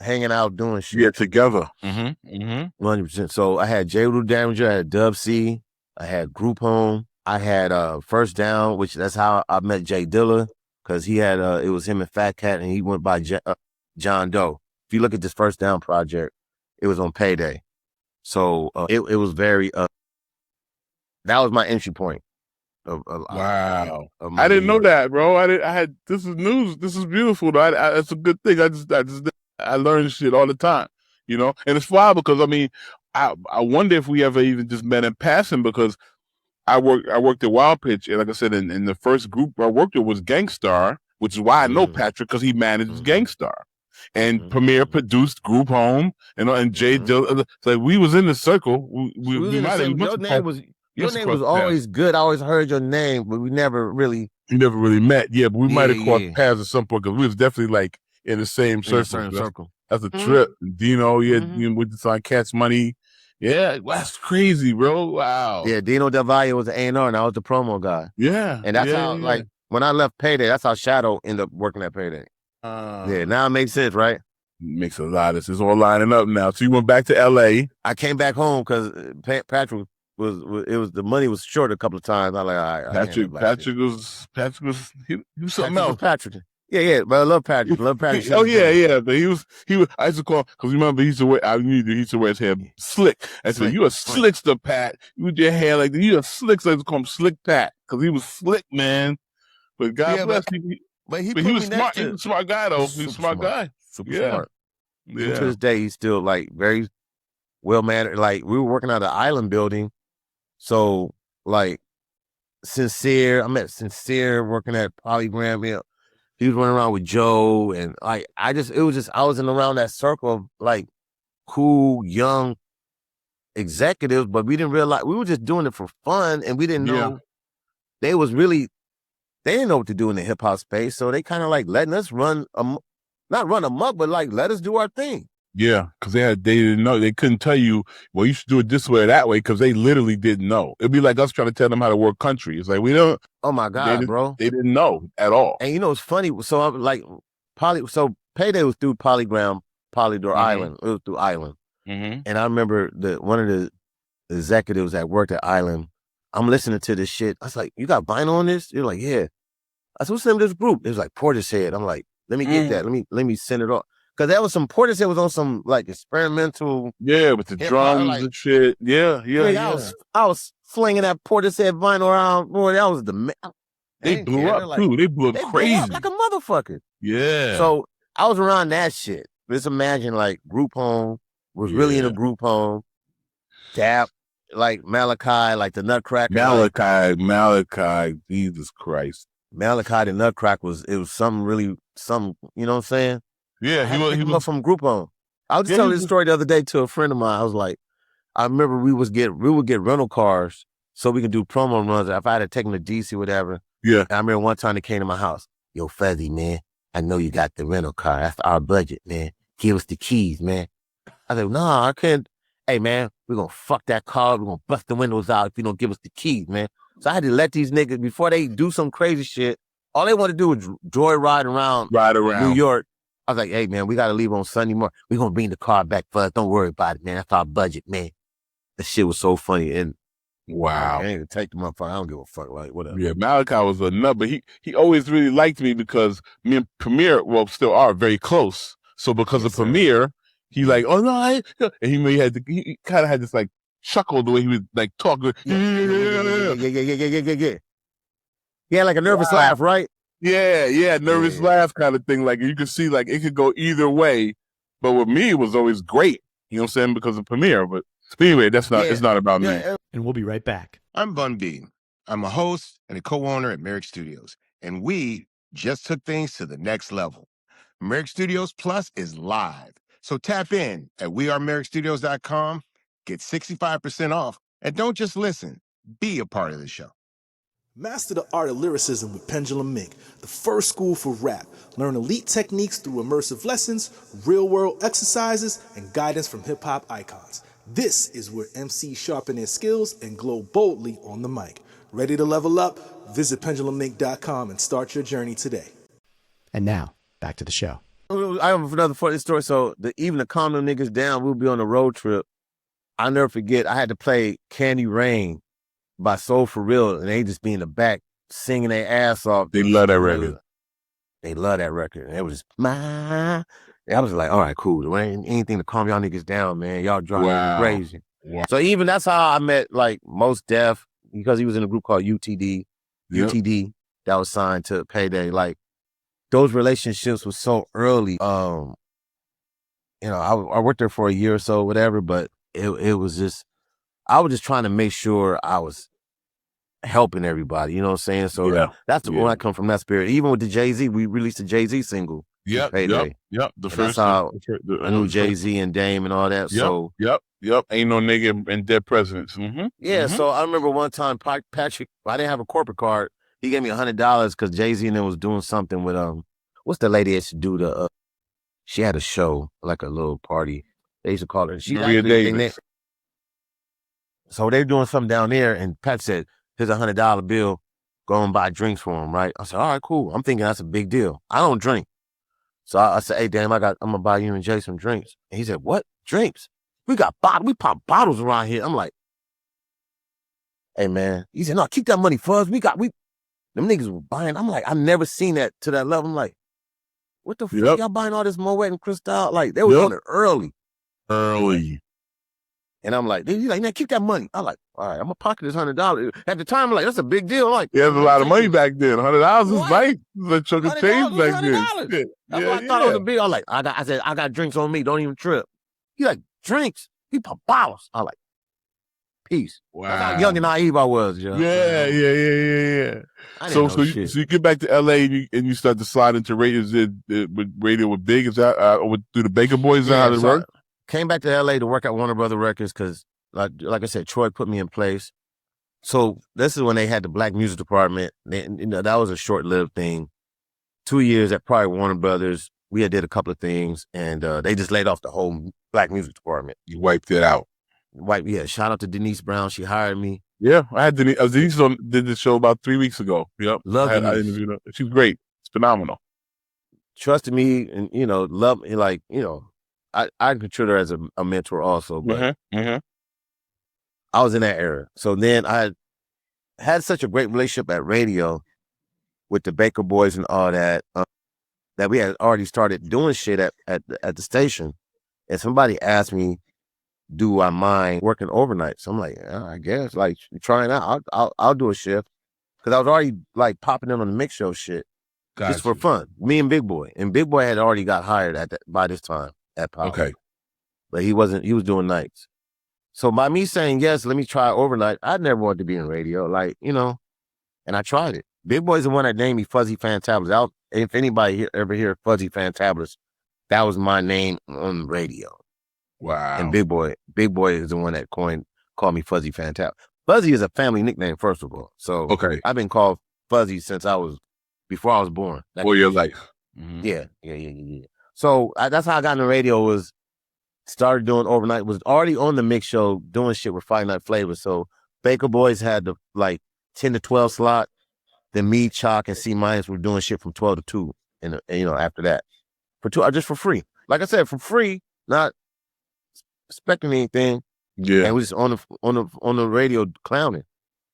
hanging out doing shit. Yeah, together. 100%. So I had J. Rue Damager, I had Dub C, I had Group Home, I had First Down, which that's how I met Jay Dilla, because he had it was him and Fat Cat, and he went by John Doe. If you look at this First Down project, it was on Payday. So it was very that was my entry point. Wow. I didn't know that, bro. This is news. This is beautiful. That's a good thing. I learn shit all the time, you know? And it's wild because, I mean, I wonder if we ever even just met in passing, because I worked at Wild Pitch, and like I said, in the first group I worked with was Gangstar, which is why I know Patrick, because he managed Gangstar. And Premier produced Group Home, and Jay Dill. So we was in the circle. We might have. Your name was always good. I always heard your name, but we never really met. Yeah, but we might have crossed paths at some point, because we was definitely like in the same circle. That's a trip. Dino, you with the song Catch Money. Yeah, that's crazy, bro. Wow. Yeah, N.W.A was the A&R, and I was the promo guy. Yeah. And that's how, like, when I left Payday, that's how Shadow ended up working at Payday. Yeah, now it makes sense, right? Makes a lot of sense. It's all lining up now. So you went back to LA. I came back home because Patrick was the money was short a couple of times. I like, all right. Patrick was something else. Patrick. Yeah, but I love Patrick. Oh yeah. But he was. I used to call, because remember he used to wear. I knew he used to wear his hair slick. I said, "You a slickster, Pat. You with your hair like that. You a slick." So I used to call him Slick Pat, because he was slick, man. But God bless him. But he was smart. He was a smart guy, though. He was a smart guy. Super smart. Yeah. To this day, he's still like very well mannered. Like we were working out of the Island building, so like Sincere. I met Sincere working at Polygram. He was running around with Joe, and like I was in around that circle of like cool young executives, but we didn't realize we were just doing it for fun, and we didn't know they didn't know what to do in the hip hop space, so they kind of like letting us not run amok, but like let us do our thing. Yeah, because they didn't know. They couldn't tell you, well, you should do it this way or that way, because they literally didn't know. It'd be like us trying to tell them how to work country. It's like, we don't. Oh my God, bro. They didn't know at all. And you know, it's funny. So I'm like, so Payday was through Polydor Island. It was through Island. And I remember one of the executives that worked at Island, I'm listening to this shit. I was like, you got vinyl on this? You're like, yeah. I said, what's the name of this group? It was like Portishead. I'm like, let me get that. Let me send it off. Because that was Portishead was on some like experimental. Yeah, with the drums and shit. Yeah. I was flinging that Portishead vinyl around. Boy, that was they blew up too. They blew up crazy. Blew up like a motherfucker. Yeah. So I was around that shit. Just imagine like Group Home was really in a Group Home. Dap, like Malachi, like the Nutcracker. Malachi, Jesus Christ. Malachi the Nutcracker was something, you know what I'm saying? Yeah, he was from Group Home. I was just telling this story the other day to a friend of mine. I was like, I remember we would get rental cars so we can do promo runs. If I had to take them to DC or whatever. Yeah. And I remember one time they came to my house. Yo, Fuzzy, man, I know you got the rental car. That's our budget, man. Give us the keys, man. I said, nah, I can't. Hey, man, we're going to fuck that car. We're going to bust the windows out if you don't give us the keys, man. So I had to let these niggas, before they do some crazy shit, all they want to do is joyride around New York. I was like, hey, man, we got to leave on Sunday morning. We're going to bring the car back for us. Don't worry about it, man. That's our budget, man. That shit was so funny. And wow. I ain't even take the motherfucker. I don't give a fuck. Like, whatever. Yeah, Malachi was a nut, but he always really liked me because me and Premier, still are very close. So because of Premier, he like, oh, no, and he kind of had this like chuckle the way he would like talk. Yeah. He had like a nervous laugh, right? Yeah, nervous laugh kind of thing. Like you could see, like it could go either way. But with me, it was always great. You know what I'm saying? Because of Premier. But anyway, it's not about me. And we'll be right back. I'm Bun B. I'm a host and a co-owner at Merrick Studios. And we just took things to the next level. Merrick Studios Plus is live. So tap in at wearemerrickstudios.com Get 65% off and don't just listen, be a part of the show. Master the art of lyricism with Pendulum Mink, the first school for rap. Learn elite techniques through immersive lessons, real-world exercises, and guidance from hip-hop icons. This is where MCs sharpen their skills and glow boldly on the mic. Ready to level up? Visit pendulummink.com and start your journey today. And now, back to the show. I have another funny story. So even the Compton niggas down, we'll be on a road trip. I'll never forget, I had to play Candy Rain by Soul For Real, and they just be in the back singing their ass off. They love that record. They love that record. And it was just, I was like, all right, cool. There ain't anything to calm y'all niggas down, man. Y'all driving crazy. Wow. So even that's how I met like Mos Def, because he was in a group called UTD. Yep. UTD that was signed to Payday. Like those relationships was so early. You know, I worked there for a year or so, whatever, but it was just, I was just trying to make sure I was helping everybody, you know what I'm saying? So that's when I come from that spirit. Even with the Jay-Z, we released a Jay-Z single. Yep. The first. That's how I knew Jay-Z and Dame and all that. Yep. So Ain't no nigga in Dead Presidents. Mm-hmm. Yeah. So I remember one time Patrick, I didn't have a corporate card. He gave me $100 because Jay-Z and them was doing something with what's the lady that should do the she had a show, like a little party. They used to call her. Maria Davis. So they're doing something down there, and Pat said, here's $100 bill, go and buy drinks for him, right? I said, all right, cool. I'm thinking that's a big deal. I don't drink. So I said, hey, damn, I'm gonna buy you and Jay some drinks. And he said, what? Drinks? We pop bottles around here. I'm like, hey man. He said, no, keep that money, Fuzz. Them niggas were buying. I'm like, I've never seen that to that level. I'm like, what the fuck? Y'all buying all this Moet and Cristal? Like, they were on it early. And I'm like, he's like, man, keep that money. I'm like, all right, I'm gonna pocket this $100. At the time, I'm like, that's a big deal. I'm like, yeah, there's a lot of money back then. $100 is nice. The chunk of change back then. That's what I thought it was a big. I was like, I said, I got drinks on me. Don't even trip. He's like, drinks? He pop bottles. I'm like, peace. Wow. That's how young and naive I was, yo. Yeah. So you get back to LA and you start to slide into radio. Is it with radio with Big? Is that through the Baker Boys? Is that how it work? Came back to LA to work at Warner Brother Records because, like I said, Troy put me in place. So this is when they had the black music department. That was a short-lived thing. 2 years at probably Warner Brothers. We did a couple of things, and they just laid off the whole black music department. You wiped it out. Shout out to Denise Brown. She hired me. Yeah, I had Denise. Denise did the show about 3 weeks ago. Yep, love her. I interviewed her. She's great. It's phenomenal. Trusted me, and love me. Like I consider her as a mentor also. But I was in that era. So then I had such a great relationship at radio with the Baker Boys and all that, that we had already started doing shit at the station. And somebody asked me, do I mind working overnight? So I'm like, I guess, like, trying out. I'll do a shift. Because I was already, like, popping in on the mix show shit. Just for fun. Me and Big Boy. And Big Boy had already got hired by this time at Power. Okay. But he was doing nights. So by me saying, yes, let me try overnight, I never wanted to be in radio. Like, and I tried it. Big Boy's the one that named me Fuzzy Fantabulous. If anybody ever hear Fuzzy Fantabulous, that was my name on the radio. Wow. And Big Boy is the one that called me Fuzzy Fantabulous. Fuzzy is a family nickname, first of all. So I've been called Fuzzy since before I was born. All your life. Mm-hmm. Yeah. So that's how I got in the radio, was started doing overnight, was already on the mix show doing shit with Friday Night Flavor. So Baker Boys had the 10 to 12 slot. Then me, Chalk, and C- were doing shit from 12 to 2. And after that. Just for free. Like I said, for free, not expecting anything. Yeah. And we just on the radio clowning.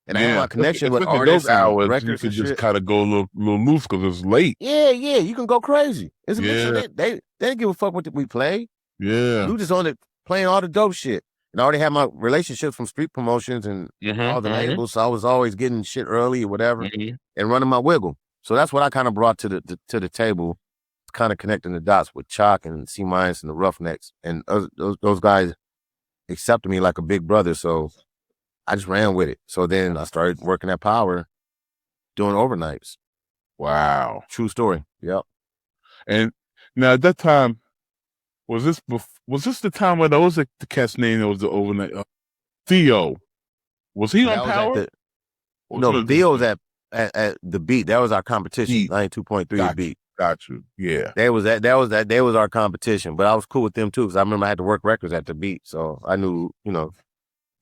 And I had my connection with artists. Those hours, records you could and just kind of go a little loose because it's late. Yeah, you can go crazy. It's a mix of they didn't give a fuck what we played. Yeah. We just on it playing all the dope shit. And I already had my relationships from street promotions and all the labels, so I was always getting shit early or whatever and running my wiggle. So that's what I kind of brought to the table, kind of connecting the dots with Chalk and C- and the Roughnecks. And those guys accepted me like a big brother, so I just ran with it. So then I started working at Power, doing overnights. Wow. True story. Yep. And now at that time, Was this the time when those the cat's name that was the overnight? Theo. Was he on Power? No, Theo was at the Beat. That was our competition. 92.3 Beat. Got you. Yeah. They was our competition. But I was cool with them too, because I remember I had to work records at the Beat. So I knew,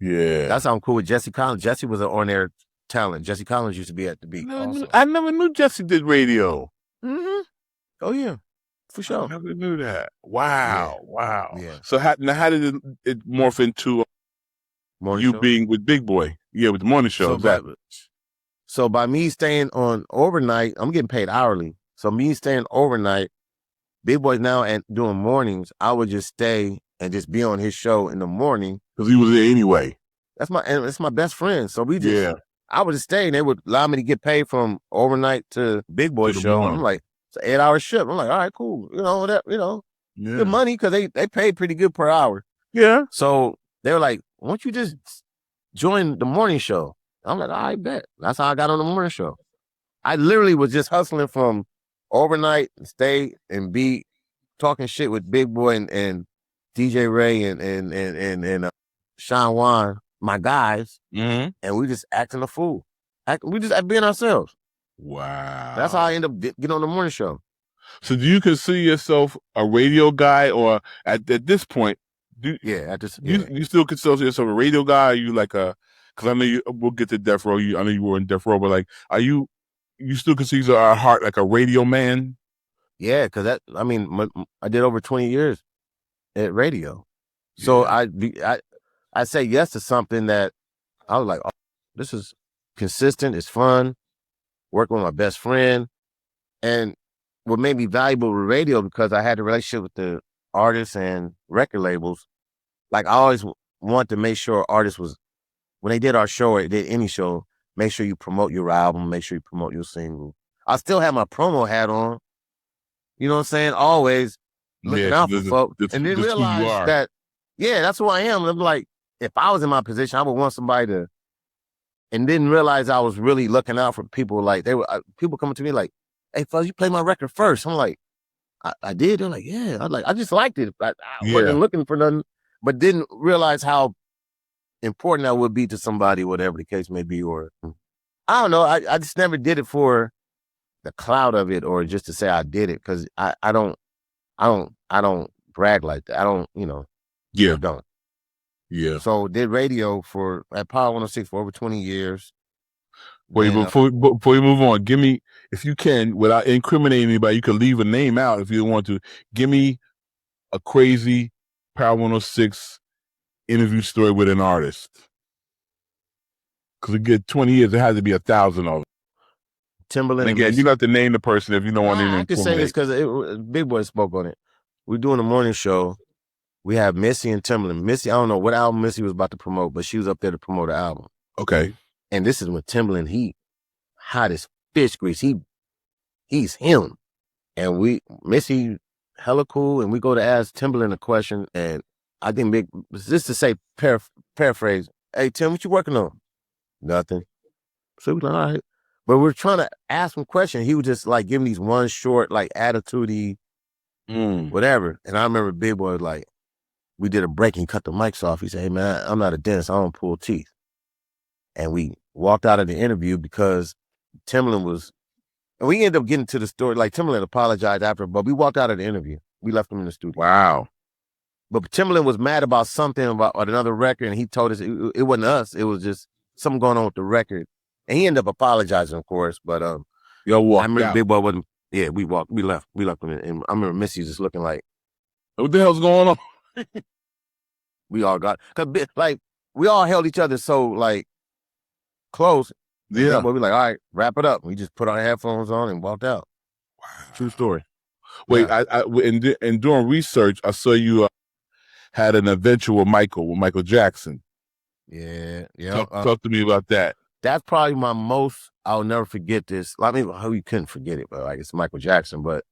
Yeah. That's how I'm cool with Jesse Collins. Jesse was an on-air talent. Jesse Collins used to be at the Beat. I never knew Jesse did radio. Mm-hmm. Oh yeah. For sure. I never knew that. Wow. Yeah. Wow. Yeah. So how did it morph into you being with Big Boy? Yeah, with the morning show. So by me staying on overnight, I'm getting paid hourly. So me staying overnight, Big Boy's now and doing mornings, I would just stay and just be on his show in the morning. Because he was there anyway. It's my best friend. So I would just stay and they would allow me to get paid from overnight to Big Boy's show. I'm like, it's an 8-hour shift. I'm like, all right, cool. Good money because they paid pretty good per hour. Yeah. So they were like, why don't you just join the morning show? I'm like, I bet. That's how I got on the morning show. I literally was just hustling from overnight, stay and be talking shit with Big Boy and DJ Ray and Sean Juan, my guys, and we just acting a fool. We just being ourselves. Wow. That's how I end up getting on the morning show. So do you consider yourself a radio guy, or at this point, you still consider yourself a radio guy? Are you like because I know we'll get to Death Row. I know you were in Death Row, but like, are you still consider our heart like a radio man? Yeah, because I did over 20 years at radio. So I say yes to something that I was like, oh, this is consistent, it's fun, working with my best friend. And what made me valuable with radio, because I had a relationship with the artists and record labels. Like I always want to make sure artists when they did our show or did any show, make sure you promote your album, make sure you promote your single. I still have my promo hat on. You know what I'm saying? Always looking out for folks. And then realize that, that's who I am. I'm like, if I was in my position, I would want somebody to, and didn't realize I was really looking out for people. Like people coming to me like, hey, Fuzz, you play my record first. I'm like, I did. They're like, yeah. I just liked it. I wasn't looking for nothing, but didn't realize how important that would be to somebody, whatever the case may be. Or I don't know. I just never did it for the clout of it, or just to say I did it, because I don't brag like that. I don't, I don't. Yeah. So did radio at Power 106 for over 20 years. Wait, before you move on, give me, if you can, without incriminating anybody, you can leave a name out if you want to. Give me a crazy Power 106 interview story with an artist. Because we get 20 years, there has to be 1,000 of them. Timbaland. And again, you got to name the person if you don't want to. I can say this because Big Boy spoke on it. We're doing a morning show. We have Missy and Timbaland. Missy, I don't know what album Missy was about to promote, but she was up there to promote the album. Okay. And this is when Timbaland, he hot as fish grease. He's him. And Missy, hella cool, and we go to ask Timbaland a question, and I think just to say, paraphrase, hey, Tim, what you working on? Nothing. So we're like, all right. But we're trying to ask him a question. He was just like giving these one short, like attitude-y, whatever. And I remember Big Boy was like, we did a break and cut the mics off. He said, hey, man, I'm not a dentist. I don't pull teeth. And we walked out of the interview because Timbaland was, and we ended up getting to the story. Like Timbaland apologized after, but we walked out of the interview. We left him in the studio. Wow. But Timbaland was mad about something about another record, and he told us it wasn't us. It was just something going on with the record. And he ended up apologizing, of course. But I remember Big Boy wasn't. Yeah, we left him, and I remember Missy just looking like, what the hell's going on? We all got, cause like we all held each other so like close. Yeah, but we like, all right, wrap it up. We just put our headphones on and walked out. Wow. True story. Wait, yeah. In doing research, I saw you had an adventure with Michael Jackson. Yeah. Talk to me about that. That's probably my most. I'll never forget this. I mean, how you couldn't forget it, but like it's Michael Jackson. But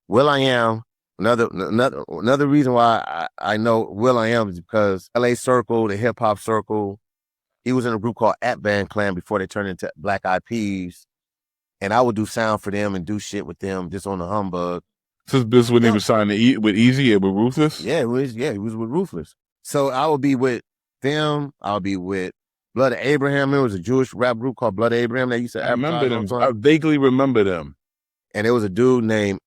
will.i.am. Another reason why I know will.i.am is because LA Circle, the hip hop circle, he was in a group called At Band Clan before they turned into Black Eyed Peas. And I would do sound for them and do shit with them just on the humbug. So this when he was signed with Easy and with Ruthless? Yeah, he was with Ruthless. So I would be with them. I would be with Blood of Abraham. There was a Jewish rap group called Blood of Abraham that used to remember them. I vaguely remember them. And there was a dude named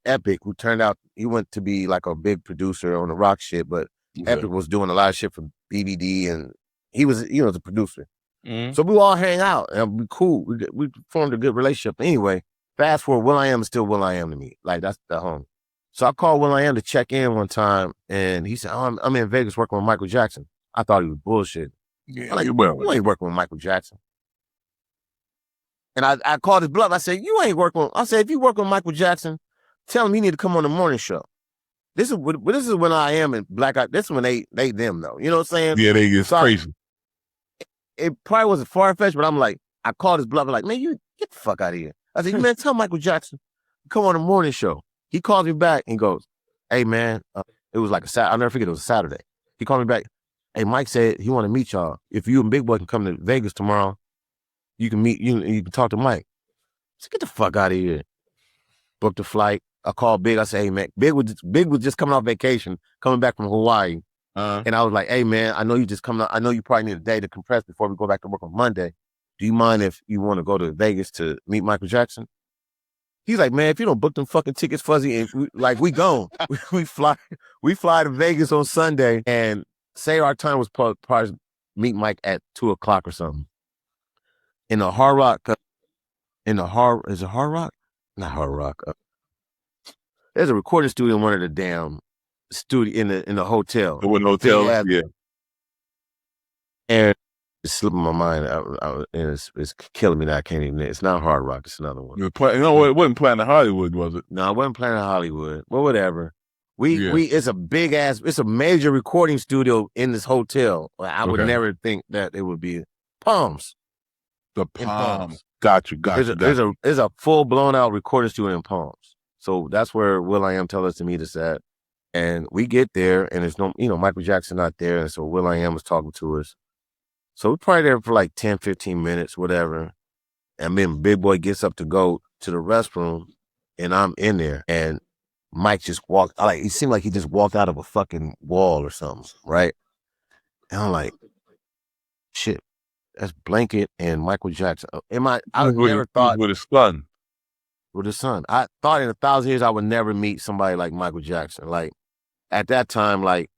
Epic who turned out he went to be like a big producer on the rock shit, but Epic was doing a lot of shit for BBD, and he was the producer. So we all hang out and we cool. We formed a good relationship. Anyway, fast forward, Will.i.am is still Will.i.am to me. Like that's the home. So I called Will.i.am to check in one time, and he said, "Oh, I'm in Vegas working with Michael Jackson." I thought he was bullshit. Yeah, I'm like, you ain't working with Michael Jackson. And I called his bluff. I said, you ain't working. I said, if you work with Michael Jackson, tell him he need to come on the morning show. This is when I am in Black Eye. This is when they them though. You know what I'm saying? Yeah, it's crazy. It probably wasn't far-fetched, but I'm like, I called his bluff. I'm like, man, you get the fuck out of here. I said, man, tell Michael Jackson, come on the morning show. He calls me back and goes, hey, man, it was like I'll never forget, it was a Saturday. He called me back. Hey, Mike said he want to meet y'all. If you and Big Boy can come to Vegas tomorrow, you can meet you. You can talk to Mike. I said, get the fuck out of here. Booked a flight. I called Big. I said, hey, man, Big was just coming off vacation, coming back from Hawaii. And I was like, hey, man, I know you just coming out. I know you probably need a day to compress before we go back to work on Monday. Do you mind if you want to go to Vegas to meet Michael Jackson? He's like, man, if you don't book them fucking tickets, Fuzzy, and we gone. we fly to Vegas on Sunday and say our time was probably meet Mike at 2:00 or something. In the Hard Rock, is it Hard Rock? Not Hard Rock. There's a recording studio in one of the damn studio in the hotel. The one hotel, yeah. And it's slipping my mind. And it's killing me that I can't even. It's not Hard Rock. It's another one. It wasn't Planet Hollywood, was it? No, it wasn't Planet Hollywood. Well, whatever. It's a big ass. It's a major recording studio in this hotel. I would never think that it would be Palms. The Palms. Got you. There's a full blown out recording studio in Palms. So that's where Will.i.am tell us to meet us at. And we get there, and there's no, Michael Jackson not there. And so Will.i.am was talking to us. So we're probably there for like 10, 15 minutes, whatever. And then Big Boy gets up to go to the restroom, and I'm in there. And Mike just walked, it seemed like he just walked out of a fucking wall or something, right? And I'm like, shit, that's Blanket and Michael Jackson. I never thought. With his son. With his son. I thought in 1,000 years I would never meet somebody like Michael Jackson. Like, at that time, like,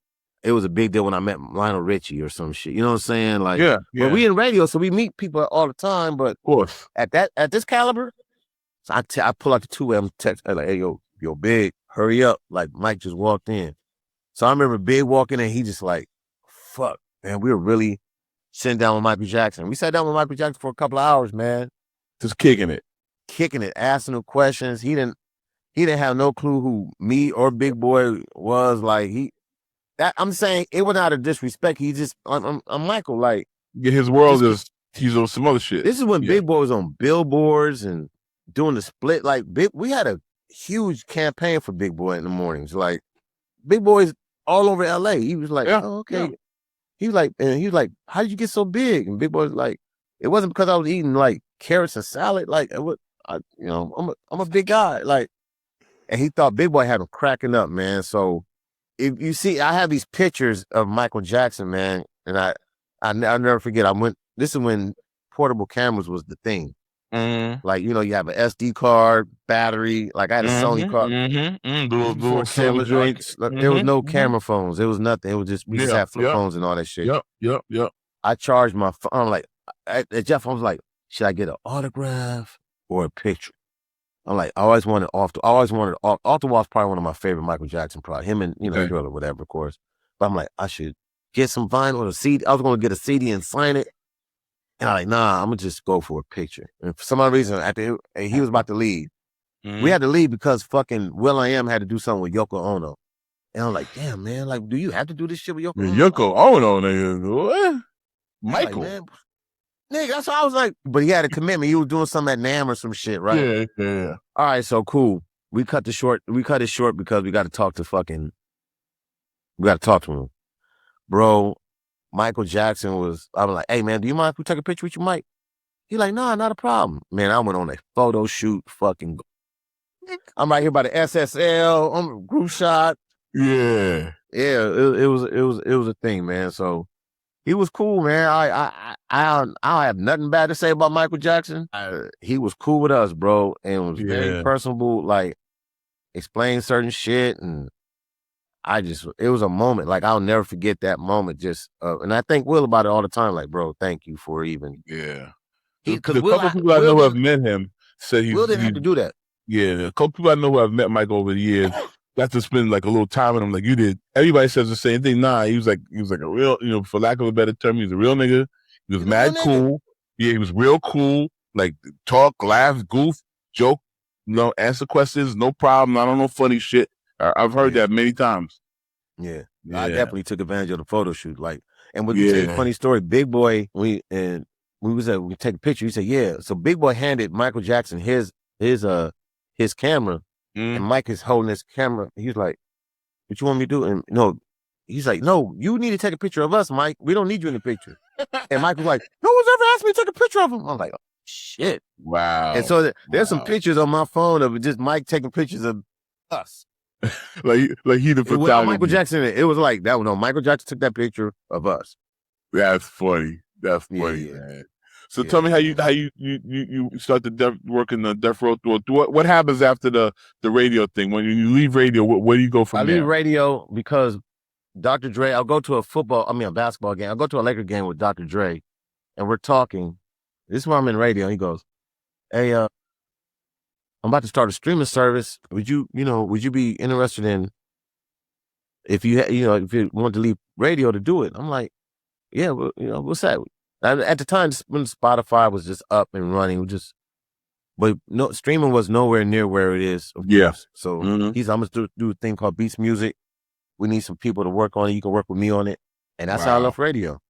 it was a big deal when I met Lionel Richie or some shit. You know what I'm saying? Like, yeah. But we in radio, so we meet people all the time. But of course, at this caliber, so I pull out the 2-way. I'm texting like, hey, yo, Big, hurry up! Like Mike just walked in. So I remember Big walking in. He just like, fuck, man, we were really sitting down with Michael Jackson. We sat down with Michael Jackson for a couple of hours, man, just kicking it, asking him questions. He didn't have no clue who me or Big Boy was. Like I'm saying it was not a disrespect. He just, I'm Michael. Like, his world he's on some other shit. This is when Big Boy was on billboards and doing the split. Like, we had a huge campaign for Big Boy in the mornings. Like, Big Boy's all over LA. He was like, oh, okay. Yeah. He was like, how did you get so big? And Big Boy was like, it wasn't because I was eating like carrots and salad. Like, I'm a big guy. Like, and he thought Big Boy had him cracking up, man. So, if you see, I have these pictures of Michael Jackson, man, and I'll never forget. This is when portable cameras was the thing. Mm-hmm. Like, you have an SD card, battery. Like, I had a Sony card. There was no camera phones. There was nothing. It was just, we just had flip phones and all that shit. Yep. I charged my phone. I'm like, Jeff, I was like, should I get an autograph or a picture? I'm like, I always wanted Off the Wall is probably one of my favorite Michael Jackson products. Him and, Thriller or whatever, of course. But I'm like, I should get some vinyl or a CD. I was going to get a CD and sign it. And I'm like, nah, I'm going to just go for a picture. And for some other reason, he was about to leave. Mm-hmm. We had to leave because fucking Will.i.am had to do something with Yoko Ono. And I'm like, damn, man, like, do you have to do this shit with Yoko Ono? Yoko Ono, nigga. What? Michael. Like, man, nigga, that's what I was like. But he had a commitment. He was doing something at NAMM or some shit, right? Yeah. All right, so cool. We cut it short because we got to talk to him. Bro, Michael Jackson I was like, hey, man, do you mind if we take a picture with you, Mike? He like, nah, not a problem. Man, I went on a photo shoot, fucking I'm right here by the SSL. I'm group shot. Yeah. It was a thing, man. So he was cool, man. I have nothing bad to say about Michael Jackson. He was cool with us, bro, and was very personable. Like, explain certain shit, and it was a moment. Like, I'll never forget that moment. Just and I thank Will about it all the time. Like, bro, thank you for even. Yeah. Because a couple people I know who have met him said Will didn't have to do that. Yeah, a couple people I know who have met Mike over the years got to spend like a little time with him, like you did. Everybody says the same thing. Nah, he was like a real, for lack of a better term, he was a real nigga. He was mad cool. Yeah, he was real cool. Like, talk, laugh, goof, joke, answer questions, no problem. I don't know funny shit. I've heard that many times. Yeah. I definitely took advantage of the photo shoot. Like, and we tell you a funny story. Big Boy, we take a picture. He said, yeah. So Big Boy handed Michael Jackson his camera, and Mike is holding his camera. He's like, what you want me to do? And he's like, no, you need to take a picture of us, Mike. We don't need you in the picture. And Mike was like, no one's ever asked me to take a picture of him. I'm like, oh, shit. Wow. And so there's some pictures on my phone of just Mike taking pictures of us. like he the photographer. Michael Jackson, it was like that. No, Michael Jackson took that picture of us. That's funny. That's funny, man. So tell me how you started working the Death Row tour. What happens after the radio thing? When you leave radio, where do you go from there? I leave radio because Dr. Dre, I'll go to a basketball game. I'll go to a Laker game with Dr. Dre, and we're talking. This is where I'm in radio. He goes, hey, I'm about to start a streaming service. Would you be interested in, if you want to leave radio to do it? I'm like, yeah, well, what's that? At the time when Spotify was just up and running, but no, streaming was nowhere near where it is. Course. So I'm gonna do a thing called Beats Music. We need some people to work on it. You can work with me on it, and that's how I left radio.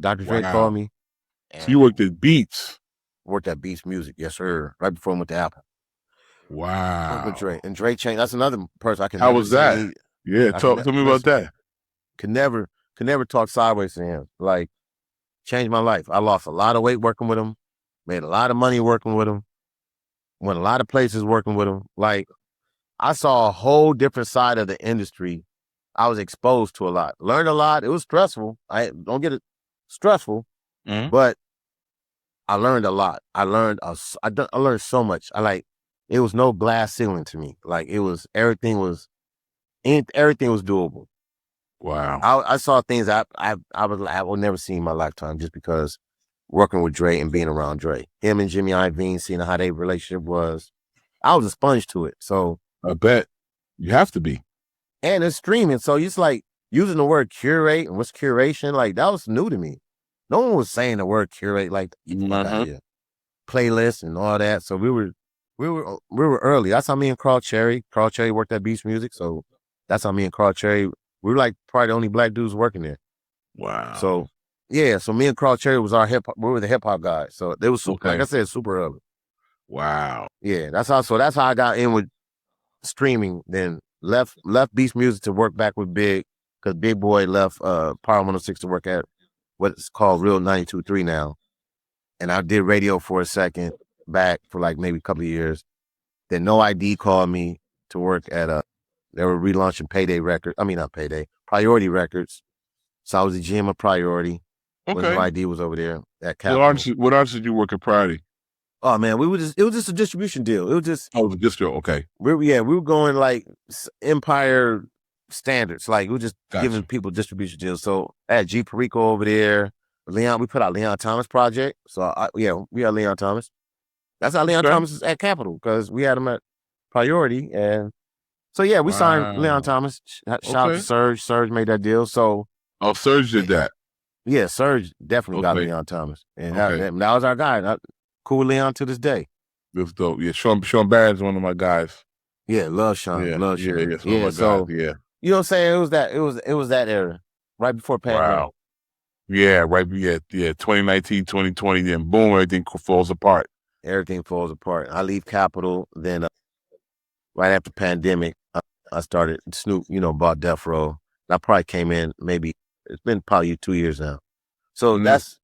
Dr. Dre called me. So you worked at Beats. Worked at Beats Music, yes sir. Right before I went to Apple. Wow. With Dre. And Dre changed. That's another person I can. How was that? Tell me about that. Could never talk sideways to him. Like, changed my life. I lost a lot of weight working with him. Made a lot of money working with him. Went a lot of places working with him. Like, I saw a whole different side of the industry. I was exposed to a lot. Learned a lot. It was stressful. I don't get it stressful, but I learned a lot. I learned so much. It was no glass ceiling to me. Like, everything was doable. Wow. I saw things I will never see in my lifetime, just because working with Dre and being around Dre. Him and Jimmy Iovine, seeing how their relationship was. I was a sponge to it. So I bet you have to be. And it's streaming. So it's like using the word curate and what's curation. Like, that was new to me. No one was saying the word curate like playlist and all that. So we were early. That's how me and Carl Cherry worked at Beats Music. So that's how me and Carl Cherry, we were like probably the only black dudes working there. Wow. So so me and Carl Cherry was we were the hip hop guys. So they was super, like I said, super early. Wow. Yeah, that's how I got in with streaming. Then left Beats Music to work back with Big, because Big Boy left Power 106 to work at what's called Real 92.3 now. And I did radio for a second back for like maybe a couple of years. Then N.W.A called me to work at they were relaunching Payday Records. I mean, not Payday, Priority Records. So I was the GM of Priority. Okay. When N.W.A was over there at Capitol. What artists did you work at Priority? Oh man, it was just a distribution deal. It was just the distro. Okay. We were going like Empire standards. Like, we were just giving people distribution deals. So I had G Perico over there. Leon, we put out Leon Thomas project. So we had Leon Thomas. That's how Leon Thomas is at Capitol, because we had him at Priority. And so we signed Leon Thomas. Shout out to Serge. Serge made that deal. So Serge did that. Yeah, Serge definitely got Leon Thomas. And that was our guy. Cool with Leon to this day. That's dope. Yeah, Sean Barrett's one of my guys. Yeah, love Sean. Love Sean. Yeah, so you know what I'm saying? It was that era, right before pandemic. Wow. Yeah, right. Yeah, 2019, 2020, then boom, everything falls apart. Everything falls apart. I leave Capitol, then right after pandemic, I started Snoop, bought Death Row. I probably came in it's been probably 2 years now. So that's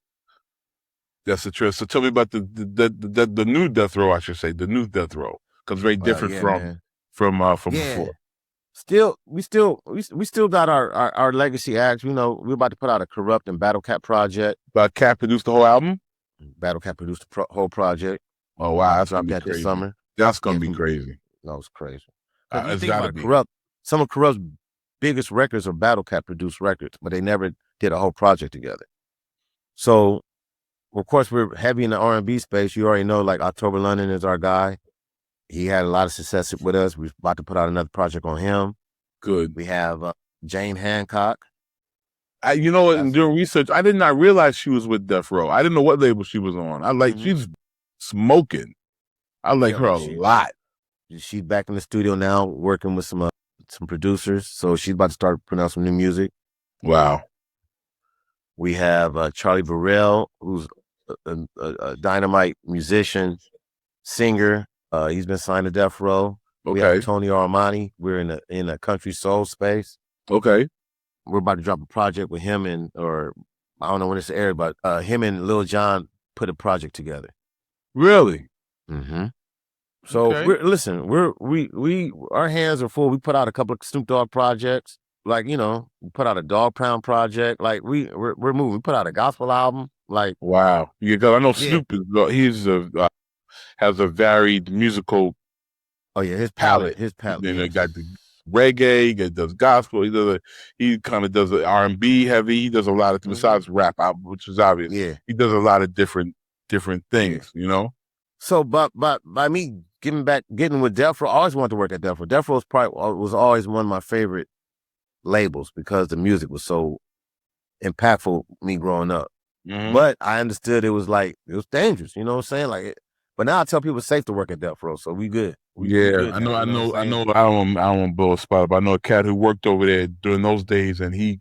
the truth. So tell me about the new Death Row, I should say, the new Death Row. because very different from before. We still got our legacy acts. You know, we're about to put out a Corrupt and Battle Cat project. Cat produced the whole album? Battle Cat produced the whole project. Oh, wow. That's going to be crazy. This summer. That's going to be crazy. No, it's crazy. It's got to be. Corrupt, some of Corrupt's biggest records are Battle Cat produced records, but they never did a whole project together. So, of course, we're heavy in the R&B space. You already know, like, October London is our guy. He had a lot of success with us. We're about to put out another project on him. Good. We have Jane Hancock. You know what? During research, I did not realize she was with Death Row. I didn't know what label she was on. She's smoking. I like her a lot. She's back in the studio now, working with some producers. So she's about to start putting out some new music. Wow. We have Charlie Burrell, who's a dynamite musician, singer. He's been signed to Death Row. Okay. We have Tony Armani. We're in a country soul space. Okay. We're about to drop a project with him or I don't know when it's aired, but him and Lil Jon put a project together. Really? Mm-hmm. So our hands are full. We put out a couple of Snoop Dogg projects. Like, you know, we put out a Dog Pound project. Like we're moving. We put out a gospel album. Like, wow. Yeah, because I know Snoop has a varied musical. Oh yeah, his palette. Then they got the reggae. He does gospel. He kind of does R&B heavy. He does a lot of besides rap, which is obvious. Yeah, he does a lot of different things. You know. So, but by me getting with Death Row, I always wanted to work at Death Row. Death Row was always one of my favorite labels because the music was so impactful me growing up. Mm-hmm. But I understood it was dangerous. You know what I'm saying? Like, but now I tell people it's safe to work at Death Row, so we good. We good I know. I don't want to blow a spot, but I know a cat who worked over there during those days, and he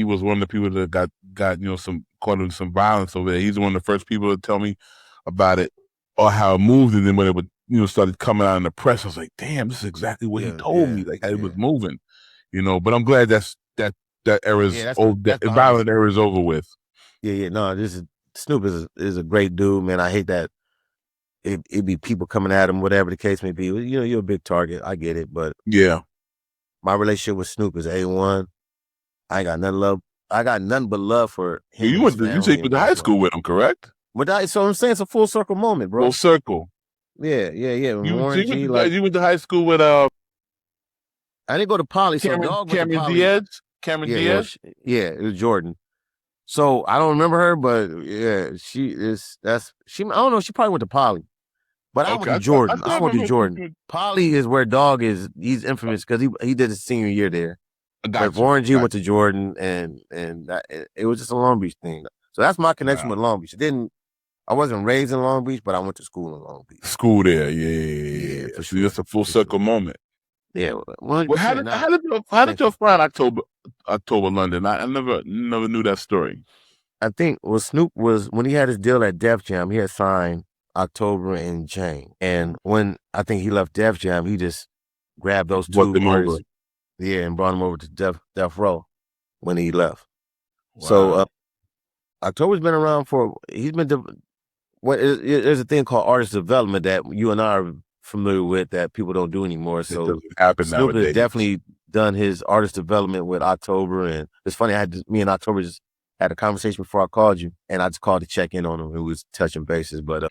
was one of the people that got caught in some violence over there. He's one of the first people to tell me about it or how it moved, and then when it would started coming out in the press, I was like, damn, this is exactly what he told me, like how it was moving, But I'm glad that era's old. That violent era is over with. Yeah. No, Snoop is a great dude, man. I hate that it be people coming at him, whatever the case may be. You're a big target. I get it, but yeah, my relationship with Snoop is A1. I got nothing but love for him. You went to high school with him, correct? But so I'm saying it's a full circle moment, bro. Full circle. Yeah. You went to high school with I didn't go to Poly. Cameron Diaz. It was Jordan. So I don't remember her, but yeah, I don't know. She probably went to Poly, but I went to Jordan. I went to Jordan. Poly is where Dog is. He's infamous because he did his senior year there. But Warren G went to Jordan, and it was just a Long Beach thing. So that's my connection with Long Beach. I wasn't raised in Long Beach, but I went to school in Long Beach. School there, yeah. For sure. It's a full circle moment. Yeah. How did you find October London? I never knew that story. I think Snoop was when he had his deal at Def Jam, he had signed October and Jane. And when I think he left Def Jam, he just grabbed those two artists, and brought them over to Def Row when he left. Wow. So October's been around there's a thing called artist development that you and I are familiar with that people don't do anymore. So Snoop has definitely done his artist development with October, and it's funny. Me and October just had a conversation before I called you, and I just called to check in on him. It was touching bases, but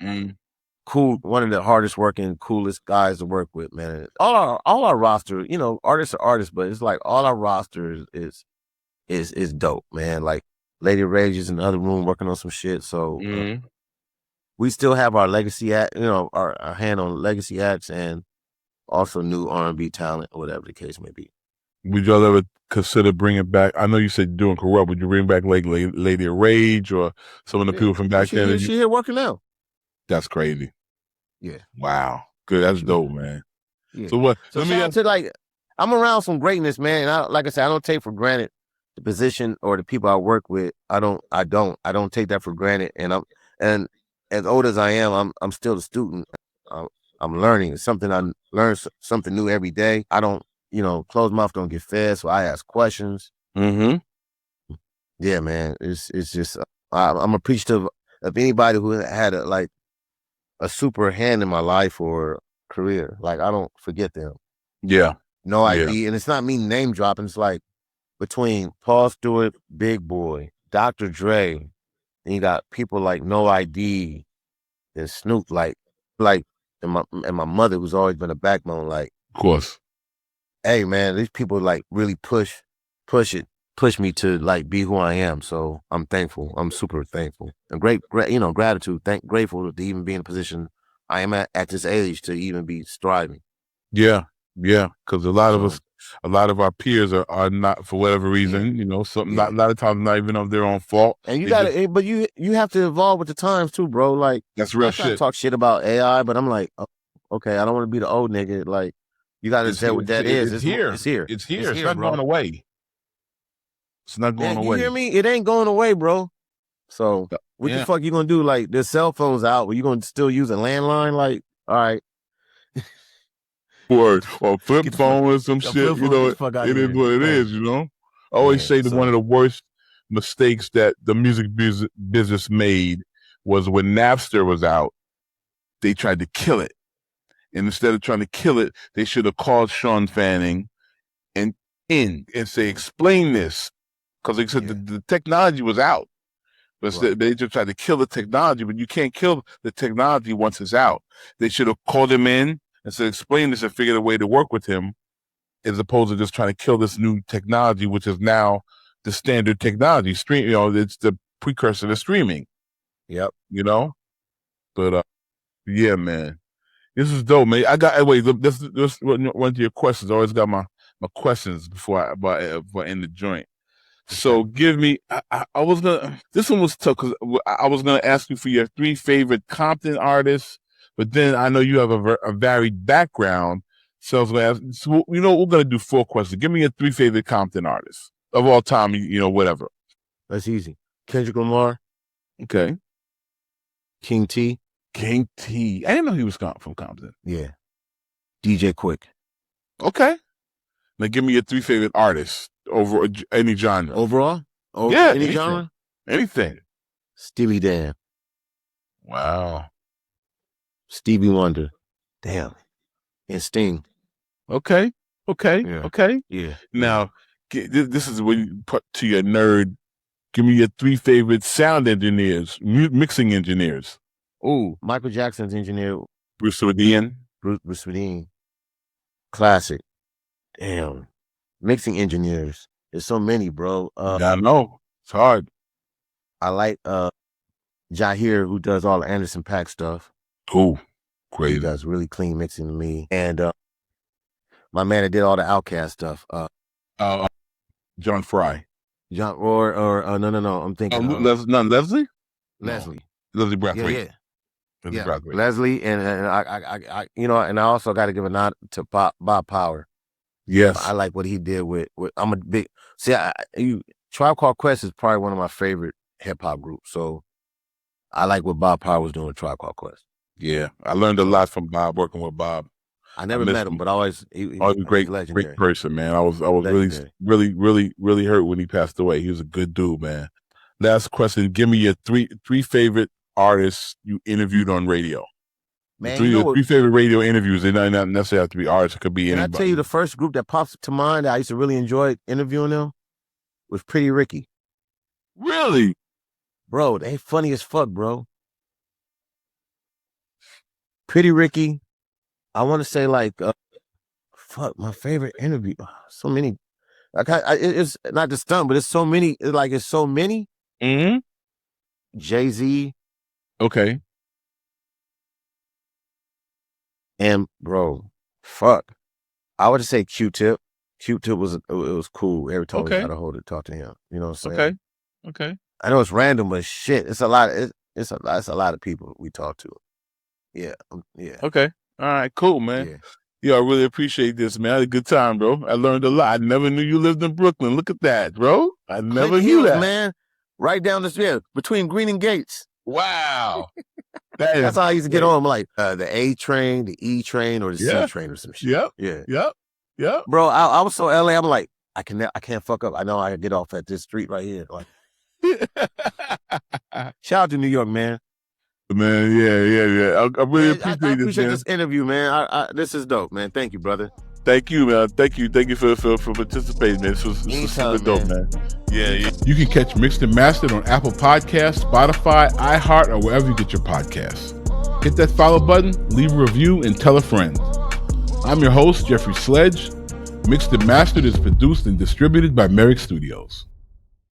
cool. One of the hardest working, coolest guys to work with, man. All our roster, artists are artists, but it's like all our roster is dope, man. Like Lady Rage is in the other room working on some shit, so. We still have our legacy act, our hand on legacy acts and also new R&B talent or whatever the case may be. Would y'all ever consider bringing back, I know you said doing Corrupt, would you bring back like Lady Rage or some of the people from back then? She here working now. That's crazy. Yeah. Wow. Good. That's dope, man. Yeah. So what? I'm around some greatness, man. And like I said, I don't take for granted the position or the people I work with. I don't take that for granted. And as old as I am, I'm still a student. I'm learning. It's something I learn something new every day. I don't, closed mouth don't get fed, so I ask questions. Mm-hmm. Yeah, man. It's just I'm appreciative of anybody who had a super hand in my life or career. Like, I don't forget them. Yeah. No ID. And it's not me name dropping. It's like between Paul Stewart, Big Boy, Dr. Dre, and you got people like No ID and Snoop, like, and my mother, who's always been a backbone, like, of course. Hey man, these people like really push me to like be who I am. So I'm thankful. I'm super thankful and gratitude, grateful to even be in a position I am at this age to even be striving. Yeah. Yeah. Cause a lot of our peers are not, for whatever reason, a lot of times not even of their own fault. And but you have to evolve with the times too, bro. Like, that's real shit. I talk shit about AI, but I'm like, oh, okay, I don't want to be the old nigga. Like, you got to say what that is. It's here. It's here. It's not going away. It's not going away. You hear me? It ain't going away, bro. So what the fuck you gonna do? Like, there's cell phones out, but you gonna still use a landline? Like, all right. Or flip phone or some shit. It is what it is. I always say that one of the worst mistakes that the music business made was when Napster was out. They tried to kill it. And instead of trying to kill it, they should have called Sean Fanning and say, explain this. Because they said the technology was out. But they just tried to kill the technology, but you can't kill the technology once it's out. They should have called him in and said, explain this and figured a way to work with him, as opposed to just trying to kill this new technology, which is now the standard technology. It's the precursor to streaming. Yep. But yeah, man. This is dope, man. Let's run to your questions. I always got my questions before I end the joint. So give me, this one was tough because I was going to ask you for your 3 favorite Compton artists, but then I know you have a varied background. So I was going to ask, we're going to do 4 questions. Give me your 3 favorite Compton artists of all time, whatever. That's easy. Kendrick Lamar. Okay. King T. I didn't know he was from Compton. Yeah. DJ Quick. Okay. Now give me your 3 favorite artists over any genre. Overall? Any genre? Anything. Stevie Dan. Wow. Stevie Wonder. Damn. And Sting. Okay. Yeah. Now, this is when you put to your nerd. Give me your 3 favorite sound engineers, mixing engineers. Ooh, Michael Jackson's engineer. Bruce Swedien. Bruce Swedien. Classic. Damn. Mixing engineers. There's so many, bro. I know. It's hard. I like Jahir, who does all the Anderson .Paak stuff. Ooh, crazy. He does really clean mixing to me. And my man that did all the Outkast stuff. John Fry. No. I'm thinking Leslie? Leslie Brathwaite. Yeah. Leslie, and I and I also got to give a nod to Bob Power. Yes, I like what he did with I'm a big Tribe Called Quest is probably one of my favorite hip hop groups. So I like what Bob Power was doing with Tribe Called Quest. Yeah, I learned a lot from Bob, working with Bob. I never met him, but he was a great person, man. I was really hurt when he passed away. He was a good dude, man. Last question: give me your three favorite artists you interviewed on radio. Man, three favorite radio interviews. They don't necessarily have to be artists. It could be anybody. Can I tell you the first group that pops to mind that I used to really enjoy interviewing them was Pretty Ricky. Really? Bro, they funny as fuck, bro. Pretty Ricky. I want to say like, my favorite interview. So many. Like it's not the stunt, but it's so many. It's so many. Mm-hmm. Jay-Z. Okay. And bro, fuck. I would say Q-Tip. Q-Tip was cool. Every time we got to hold it, talk to him. You know what I'm saying? Okay. I know it's random, but shit, it's a lot. It's a lot of people we talk to. Yeah. Okay. All right. Cool, man. Yeah, I really appreciate this, man. I had a good time, bro. I learned a lot. I never knew you lived in Brooklyn. Look at that, bro. I never knew that, man. Right down the street between Green and Gates. Wow. That's how I used to get on. I'm like the A train, the E train, or the C train or some shit. Yep. Bro, I was so LA. I'm like, I can't fuck up. I know I can get off at this street right here. Like, shout out to New York, man. Man, yeah. I really appreciate this interview, man. This is dope, man. Thank you, brother. Thank you, man. Thank you for participating, man. This was super dope, man. Yeah. You can catch Mixed and Mastered on Apple Podcasts, Spotify, iHeart, or wherever you get your podcasts. Hit that follow button, leave a review, and tell a friend. I'm your host, Jeffrey Sledge. Mixed and Mastered is produced and distributed by Merrick Studios.